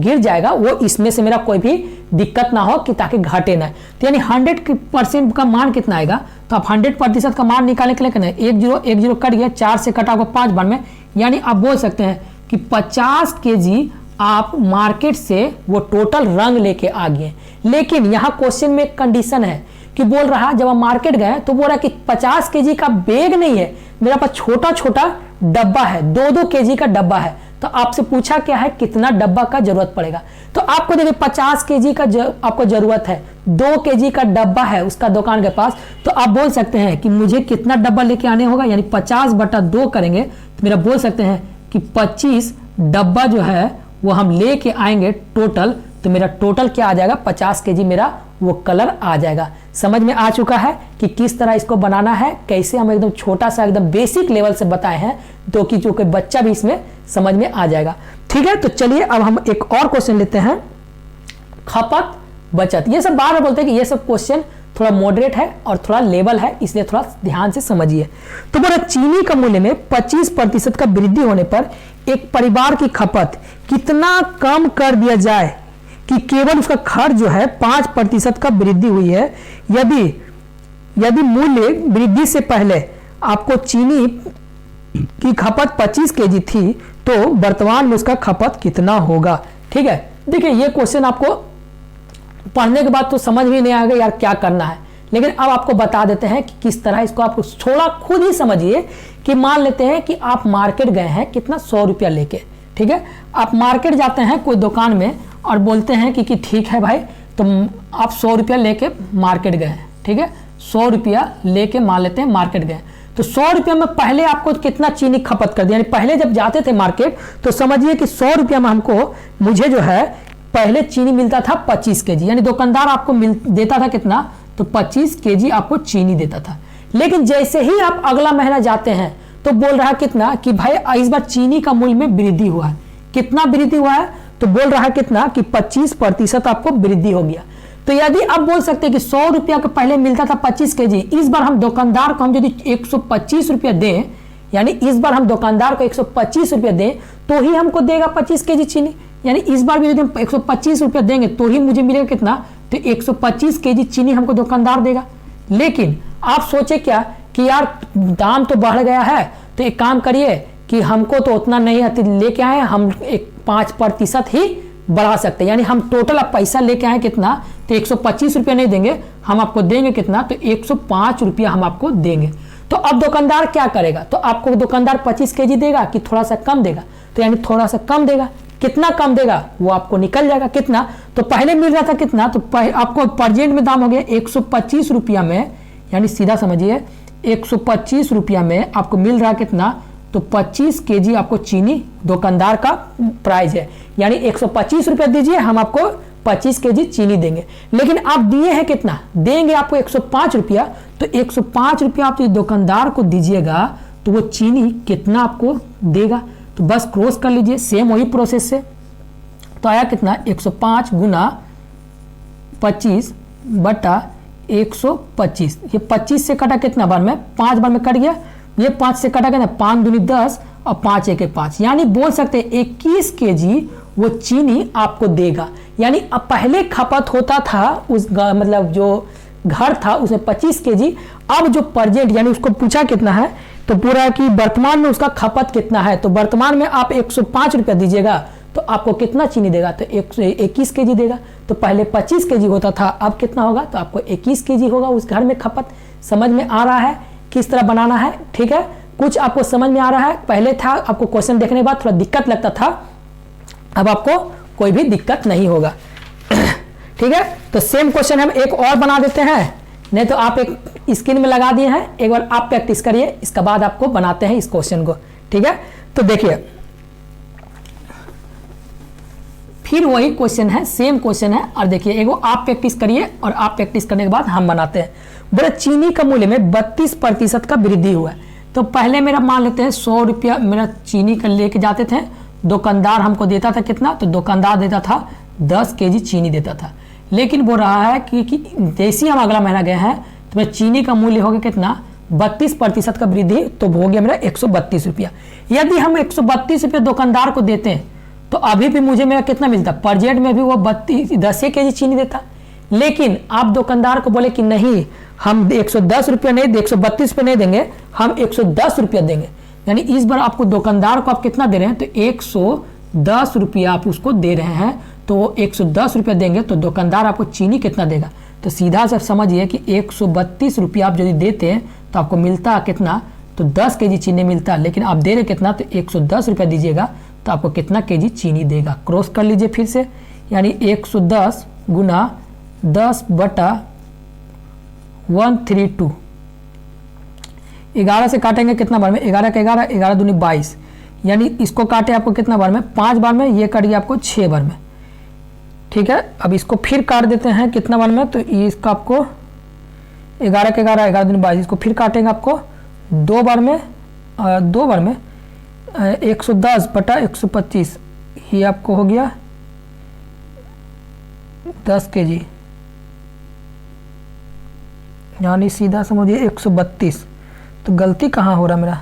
गिर जाएगा वो इसमें से मेरा कोई भी दिक्कत ना हो, कि ताकि घटे ना। तो यानी 100% का मान कितना आएगा, तो आप 100% का मान निकालने के लिए करना है 10 कट गया, 4 से कटा होगा 5 बार में, यानी आप बोल सकते हैं कि 50 kg आप मार्केट से वो टोटल रंग लेके आ गए। लेकिन यहाँ क्वेश्चन में एक कंडीशन है कि बोल रहा जब हम मार्केट गए तो बोल रहा कि 50 kg का बैग नहीं है, मेरा पास छोटा छोटा डब्बा है, 2-2 kg का डब्बा है। तो आपसे पूछा क्या है कितना डब्बा का जरूरत पड़ेगा, तो आपको देखिए 50 kg का आपको जरूरत है, 2 kg का डब्बा है उसका दुकान के पास, तो आप बोल सकते हैं कि मुझे कितना डब्बा लेके आने होगा, यानी 50/2 करेंगे तो मेरा बोल सकते हैं कि 25 डब्बा जो है वो हम लेके आएंगे टोटल, तो मेरा टोटल क्या आ जाएगा 50 kg मेरा वो कलर आ जाएगा। समझ में आ चुका है कि किस तरह इसको बनाना है, कैसे हम एकदम छोटा सा एकदम बेसिक लेवल से बताए हैं, तो कि जो कोई बच्चा भी इसमें समझ में आ जाएगा। ठीक है, तो चलिए अब हम एक और क्वेश्चन लेते हैं, खपत बचत। ये सब बार बार बोलते हैं कि ये सब क्वेश्चन थोड़ा मॉडरेट है और थोड़ा लेवल है, इसलिए थोड़ा ध्यान से समझिए। तो बोला चीनी का मूल्य में 25% का वृद्धि होने पर एक परिवार की खपत कितना कम कर दिया जाए कि केवल उसका खर्च जो है 5% का वृद्धि हुई है। यदि मूल्य वृद्धि से पहले आपको चीनी की खपत 25 kg थी, तो वर्तमान में उसका खपत कितना होगा। ठीक है, देखिए ये क्वेश्चन आपको पढ़ने के बाद तो समझ भी नहीं आएगा यार क्या करना है, लेकिन अब आपको बता देते हैं कि किस तरह इसको आप थोड़ा खुद ही समझिए। कि मान लेते हैं कि आप मार्केट गए हैं कितना 100 रुपया लेके, ठीक है, आप मार्केट जाते हैं कोई दुकान में और बोलते हैं कि ठीक है भाई, तो आप 100 रुपया लेके मार्केट गए, ठीक है, 100 रुपया लेके मान लेते हैं मार्केट गए, तो 100 रुपया में पहले आपको कितना चीनी खपत कर दिया, यानी पहले जब जाते थे मार्केट तो समझिए कि 100 रुपया में मुझे जो है पहले चीनी मिलता था 25 kg, यानी दुकानदार आपको देता था कितना, तो 25 kg आपको चीनी देता था। लेकिन जैसे ही आप अगला महीना जाते हैं तो बोल रहा कितना कि भाई इस बार चीनी का मूल्य में वृद्धि हुआ है, कितना वृद्धि हुआ है, तो बोल रहा कितना कि 25% आपको वृद्धि हो गया। तो यदि आप बोल सकते हैं कि 100 रुपया का पहले मिलता था 25 kg, इस बार हम दुकानदार को हम यदि 125 रुपया दें, यानी इस बार हम दुकानदार को 125 रुपया दें तो ही हमको देगा 25 kg चीनी, यानी इस बार भी यदि हम 125 रुपया देंगे तो ही मुझे मिलेगा कितना, तो 125 kg चीनी हमको दुकानदार देगा। लेकिन आप सोचे क्या कि यार दाम तो बढ़ गया है, तो एक काम करिए कि हमको तो उतना नहीं लेके आए, हम 5% ही बढ़ा सकते हैं, यानी हम टोटल आप पैसा लेके आए कितना, तो 125 रुपया नहीं देंगे, हम आपको देंगे कितना, तो 105 रुपया हम आपको देंगे। तो अब दुकानदार क्या करेगा, तो आपको दुकानदार 25 kg देगा कि थोड़ा सा कम देगा, तो यानी थोड़ा सा कम देगा, कितना कम देगा वो आपको निकल जाएगा कितना, तो पहले मिल रहा था कितना, तो आपको प्रेजेंट में दाम हो गया 125 रुपया में, यानी सीधा समझिए 125 रुपया में आपको मिल रहा कितना, तो 25 kg आपको चीनी दुकानदार का प्राइस है, यानी 125 रुपया दीजिए, हम आपको 25 kg चीनी देंगे। लेकिन आप दिए हैं कितना, देंगे आपको 105 रुपया, तो 105 रुपया आप दुकानदार को दीजिएगा तो वो चीनी कितना आपको देगा, तो बस क्रॉस कर लीजिए सेम वही प्रोसेस से, तो आया कितना 105 गुना 25 बटा 125, ये 25 से कटा कितना बार में, 5 बार में कट गया, ये 5 से कटा कितना, 5 दूनी 10 और 5 1 5, यानी बोल सकते हैं 21 kg वो चीनी आपको देगा। यानी अब पहले खपत होता था उस मतलब जो घर था उसमें 25 kg, अब जो प्रेजेंट यानी उसको पूछा कितना है, तो पूरा कि वर्तमान में उसका खपत कितना है, तो वर्तमान में आप 105 रुपया दीजिएगा तो आपको कितना चीनी देगा, तो 21 kg देगा। तो पहले 25 kg होता था, अब कितना होगा, तो आपको 21 kg होगा उस घर में खपत। समझ में आ रहा है किस तरह बनाना है, ठीक है, कुछ आपको समझ में आ रहा है। पहले था आपको क्वेश्चन देखने के बाद थोड़ा दिक्कत लगता था, अब आपको कोई भी दिक्कत नहीं होगा। ठीक है, तो सेम क्वेश्चन हम एक और बना देते हैं, नहीं तो आप एक स्क्रीन में लगा दिए हैं, एक बार आप प्रैक्टिस करिए, इसके बाद आपको बनाते हैं इस क्वेश्चन को। ठीक है, तो देखिए फिर वही क्वेश्चन है, सेम क्वेश्चन है, और देखिए एक आप प्रैक्टिस करिए और आप प्रैक्टिस करने के बाद हम बनाते हैं। बोले चीनी का मूल्य में 32% का वृद्धि हुआ है। तो पहले मेरा मान लेते हैं 100 रुपया मेरा चीनी का लेके जाते थे, दुकानदार हमको देता था कितना, तो दुकानदार देता था 10 kg चीनी देता था। लेकिन बोल रहा है कि जैसे ही हम अगला महीना गए हैं तो मेरा चीनी का मूल्य हो गया कितना 32% का वृद्धि, तो हो गया मेरा 132 रुपया। यदि हम 132 रुपया दुकानदार को देते हैं तो अभी भी मुझे मेरा कितना मिलता, प्रेजेंट में भी वो 10 केजी चीनी देता। लेकिन आप दुकानदार को बोले कि नहीं, हम 110 रुपया नहीं, 132 रुपये नहीं देंगे, हम 110 रुपया देंगे। यानी इस बार आपको दुकानदार को आप कितना दे रहे हैं, तो 110 रुपया आप उसको दे रहे हैं। तो 110 रुपया देंगे तो दुकानदार आपको चीनी कितना देगा, तो सीधा से समझिए कि 132 रुपया आप यदि देते हैं तो आपको मिलता कितना, तो 10 केजी चीनी मिलता। लेकिन आप दे रहे कितना, तो 110 रुपया दीजिएगा तो आपको कितना केजी चीनी देगा। क्रॉस कर लीजिए फिर से, यानी 110 गुना 10/132, 11 से काटेंगे कितना बार में, 11 का 11, 11 दूनी 22, यानी इसको काटे आपको कितना बार में, 5 बार में, ये कट गया आपको 6 बार में। ठीक है, अब इसको फिर काट देते हैं कितना बार में, तो इसका आपको 11 का 11, 11 दूनी 22, इसको फिर काटेंगे आपको 2 बार में, 110/125, ये आपको हो गया 10 केजी, यानी सीधा समझिए 132। तो गलती कहाँ हो रहा मेरा,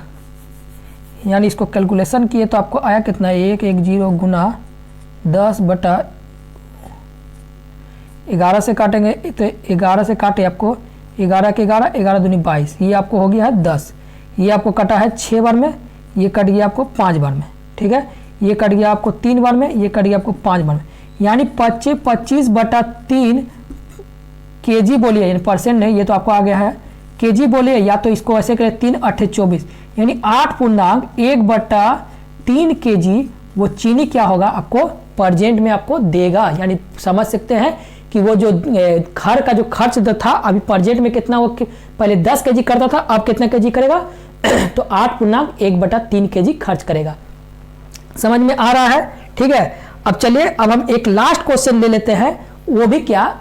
यानी इसको कैलकुलेशन किए तो आपको आया कितना, 110 गुना 10/11 से काटेंगे तो 11 से काटे आपको 11 के 11, 11 दूनी 22, ये आपको हो गया है 10, ये आपको कटा है 6 बार में, ये कट गया आपको 5 बार में। ठीक है, ये कट गया आपको 3 बार में, ये कट गया आपको 5 बार में, यानी 25/3 केजी बोलिए, यानी परसेंट नहीं, ये तो आपको आ गया है केजी बोलिए, या तो इसको ऐसे करें 3/8=24, यानी 8/1/3 केजी वो चीनी क्या होगा आपको प्रेजेंट में आपको देगा। यानी समझ सकते हैं कि वो जो घर का जो खर्च था अभी प्रेजेंट में कितना, वो पहले 10 केजी करता था, अब कितना केजी करेगा तो 8/1/3 केजी खर्च करेगा। समझ में आ रहा है। ठीक है, अब चलिए अब हम एक लास्ट क्वेश्चन ले लेते हैं, वो भी क्या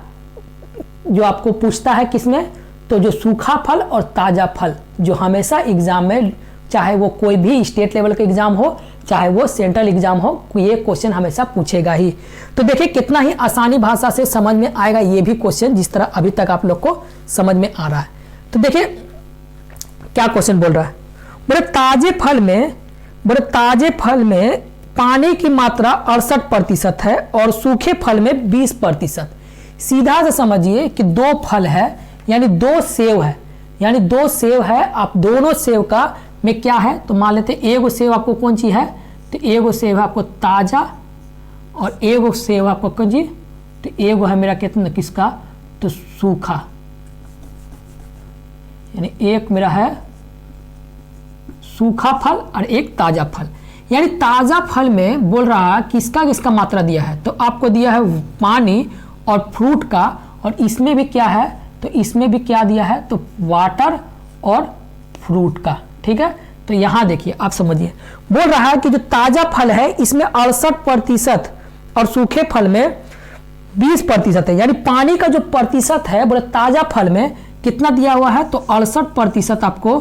जो आपको पूछता है किसमें, तो जो सूखा फल और ताजा फल, जो हमेशा एग्जाम में, चाहे वो कोई भी स्टेट लेवल का एग्जाम हो चाहे वो सेंट्रल एग्जाम हो, ये क्वेश्चन हमेशा पूछेगा ही। तो देखिए कितना ही आसानी भाषा से समझ में आएगा ये भी क्वेश्चन, जिस तरह अभी तक आप लोग को समझ में आ रहा है। तो देखिए क्या क्वेश्चन बोल रहा है, बोले ताजे फल में पानी की मात्रा 68% है और सूखे फल में 20%। सीधा से समझिए कि 2 फल है, यानी 2 सेव है, यानी 2 सेव है, आप दोनों सेव का में क्या है, तो मान लेते एगो सेव आपको कौन सी है, तो एगो सेव है आपको ताजा और एगो सेव आपको कौन जी, तो एगो है मेरा कितना किसका, तो सूखा, यानी एक मेरा है सूखा फल और एक ताजा फल। यानी ताजा फल में बोल रहा है किसका किसका मात्रा दिया है, तो आपको दिया है पानी और फ्रूट का, और इसमें भी क्या है, तो इसमें भी क्या दिया है, तो वाटर और फ्रूट का। ठीक है, तो यहां देखिए आप समझिए, बोल रहा है कि जो ताजा फल है इसमें 68% और सूखे फल में 20% है। यानी पानी का जो प्रतिशत है बोले ताजा फल में कितना दिया हुआ है, तो 68% आपको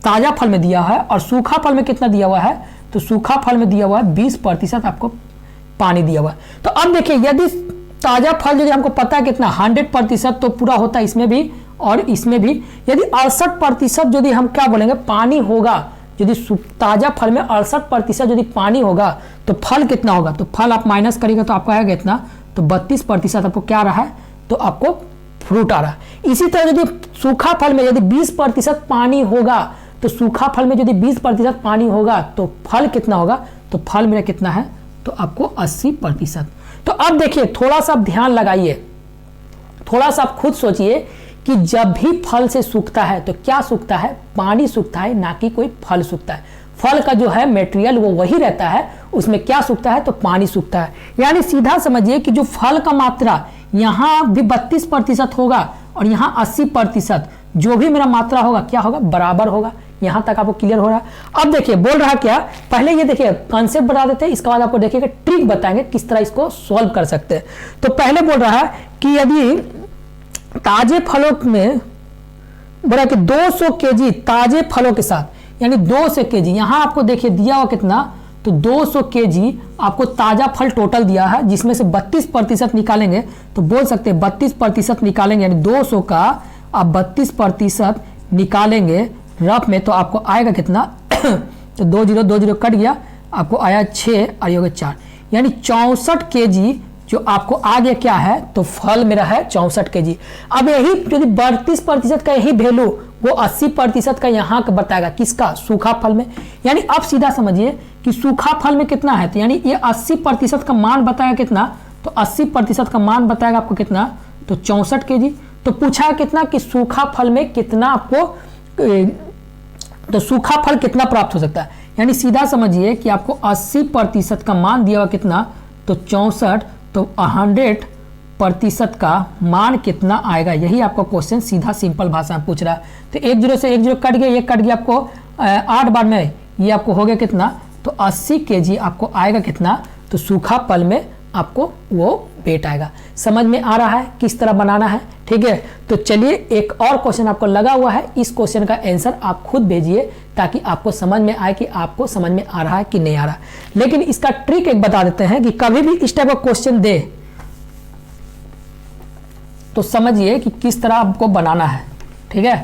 ताजा फल में दिया है, और सूखा फल में कितना दिया हुआ है, तो सूखा फल में दिया हुआ है 20% आपको पानी दिया हुआ है। तो अब देखिए यदि ताजा फल यदि हमको पता है कितना 100% तो पूरा होता है इसमें भी और इसमें भी, यदि 68% यदि हम क्या बोलेंगे पानी होगा, यदि ताजा फल में 68% यदि पानी होगा तो फल कितना होगा, तो फल आप माइनस करेंगे तो आपको आएगा इतना, तो 32% आपको क्या आ रहा है, तो आपको फ्रूट आ रहा है। इसी तरह यदि सूखा फल में यदि 20% पानी होगा, तो सूखा फल में यदि 20% पानी होगा तो फल कितना होगा, तो फल मेरा कितना है, तो आपको 80%। तो अब देखिए थोड़ा सा ध्यान लगाइए, थोड़ा सा आप खुद सोचिए कि जब भी फल से सूखता है तो क्या सूखता है, पानी सूखता है, ना कि कोई फल सूखता है। फल का जो है मटेरियल वो वही रहता है, उसमें क्या सूखता है, तो पानी सूखता है। यानी सीधा समझिए कि जो फल का मात्रा यहाँ भी 32% होगा और यहाँ 80%, जो भी मेरा मात्रा होगा क्या होगा, बराबर होगा। यहां तक आपको क्लियर हो रहा है। अब देखिए बोल रहा क्या, पहले ये देखिए कॉन्सेप्ट बता देते हैं, इसके बाद आपको देखिएगा ट्रिक बताएंगे किस तरह इसको सॉल्व कर सकते हैं। तो पहले बोल रहा है कि यदि ताजे फलों में बोला कि 200 केजी ताजे फलों के साथ, यानी 200 केजी, यहां आपको देखिए दिया हुआ कितना, तो 200 kg आपको ताज़ा फल टोटल दिया है, जिसमें से 32% निकालेंगे तो बोल सकते हैं 32% निकालेंगे, यानी 200 का आप 32% निकालेंगे रफ में, तो आपको आएगा कितना तो 20 कट गया, आपको आया 6 और ये हो गया 4, यानी 64 kg जो आपको आ गया क्या है, तो फल मेरा है 64 kg। अब यही यदि 32% का यही वैल्यू वो 80% का यहाँ का बताएगा, किसका, सूखा फल में। यानी अब सीधा समझिए कि सूखा फल में कितना है, तो यानी ये 80% का मान बताएगा कितना, तो 80% का मान बताएगा आपको कितना, तो 64 kg। तो पूछा कितना कि सूखा फल में कितना आपको, तो सूखा फल कितना प्राप्त हो सकता है, यानी सीधा समझिए कि आपको 80% का मान दिया हुआ कितना, तो 64, तो 100% का मान कितना आएगा, यही आपको क्वेश्चन सीधा सिंपल भाषा में पूछ रहा है। तो 1 0 से 1 0 कट गया, ये कट गया आपको 8 बार में, ये आपको हो गया कितना, तो 80 kg आपको आएगा कितना, तो सूखा फल में आपको वो वेट आएगा। समझ में आ रहा है किस तरह बनाना है, ठीक है। तो चलिए एक और क्वेश्चन आपको लगा हुआ है, इस क्वेश्चन का आंसर आप खुद भेजिए ताकि आपको समझ में आए कि आपको समझ में आ रहा है कि नहीं आ रहा। लेकिन इसका ट्रिक एक बता देते हैं कि कभी भी इस टाइप का क्वेश्चन दे तो समझिए कि किस तरह आपको बनाना है, ठीक है।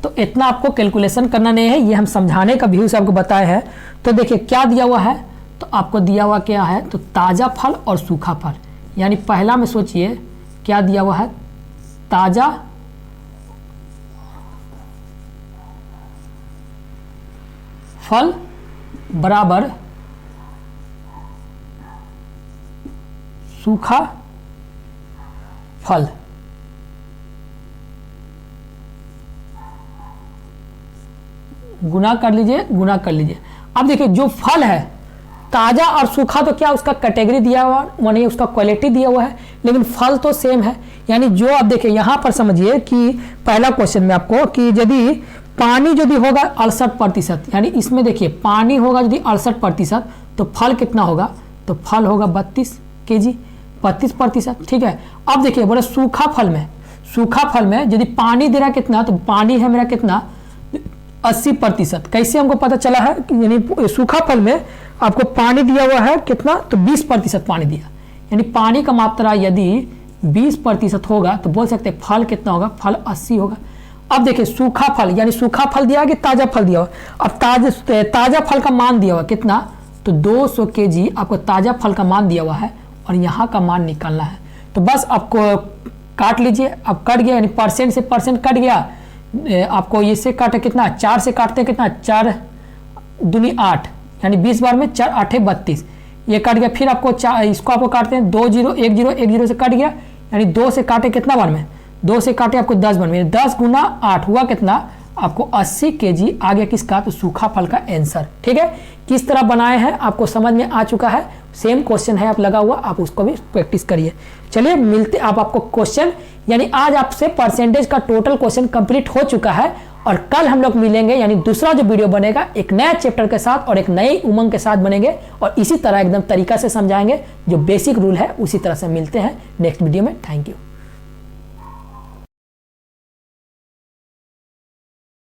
तो इतना आपको कैलकुलेशन करना नहीं है, ये हम समझाने का व्यू से आपको बताए हैं। तो देखिए क्या दिया हुआ है, तो आपको दिया हुआ क्या है, तो ताज़ा फल और सूखा फल, यानी पहला में सोचिए क्या दिया हुआ है, ताज़ा फल बराबर सूखा फल। गुना कर लीजिए, गुना कर लीजिए। अब देखिए जो फल है ताज़ा और सूखा, तो क्या उसका कैटेगरी दिया हुआ, मानिए उसका क्वालिटी दिया हुआ है, लेकिन फल तो सेम है। यानी जो आप देखिए यहाँ पर समझिए कि पहला क्वेश्चन में आपको कि यदि पानी यदि होगा 68%, यानी इसमें देखिए पानी होगा यदि 68%, तो फल कितना होगा, तो फल होगा 32 kg, 32%, ठीक है। अब देखिए बोले सूखा फल में यदि पानी दे रहा कितना, तो पानी है मेरा कितना, 80%। कैसे हमको पता चला है, यानी सूखा फल में आपको पानी दिया हुआ है कितना, तो 20% पानी दिया, यानी पानी का मात्रा यदि 20% होगा तो बोल सकते हैं फल कितना होगा, फल 80 होगा। अब देखिए सूखा फल, यानी सूखा फल दिया कि ताज़ा फल दिया हुआ, अब ताज़ा फल का मान दिया हुआ कितना, तो 200 kg आपको ताज़ा फल का मान दिया हुआ है और यहाँ का मान निकालना है। तो बस आपको काट लीजिए, अब कट गया, यानी परसेंट से परसेंट कट गया, आपको इससे काटे कितना, 4 से काटते हैं कितना, 4 दूनी 8, यानी 20 बार में 4 8 32, ये कट गया। फिर आपको इसको आपको काटते हैं 2 0 1 0 1 0 से कट गया, यानी 2 से काटे कितना बार में, 2 से काटे आपको 10 बार में, 10 गुना 8 हुआ कितना, आपको 80 kg आ गया किसका, तो सूखा फल का आंसर, ठीक है। किस तरह बनाए हैं आपको समझ में आ चुका है, सेम क्वेश्चन है आप लगा हुआ, आप उसको भी प्रैक्टिस करिए। चलिए मिलते आपको क्वेश्चन, यानी आज आपसे परसेंटेज का टोटल क्वेश्चन कंप्लीट हो चुका है, और कल हम लोग मिलेंगे, यानी दूसरा जो वीडियो बनेगा एक नया चैप्टर के साथ और एक नई उमंग के साथ बनेंगे, और इसी तरह एकदम तरीका से समझाएंगे, जो बेसिक रूल है उसी तरह से। मिलते हैं नेक्स्ट वीडियो में, थैंक यू।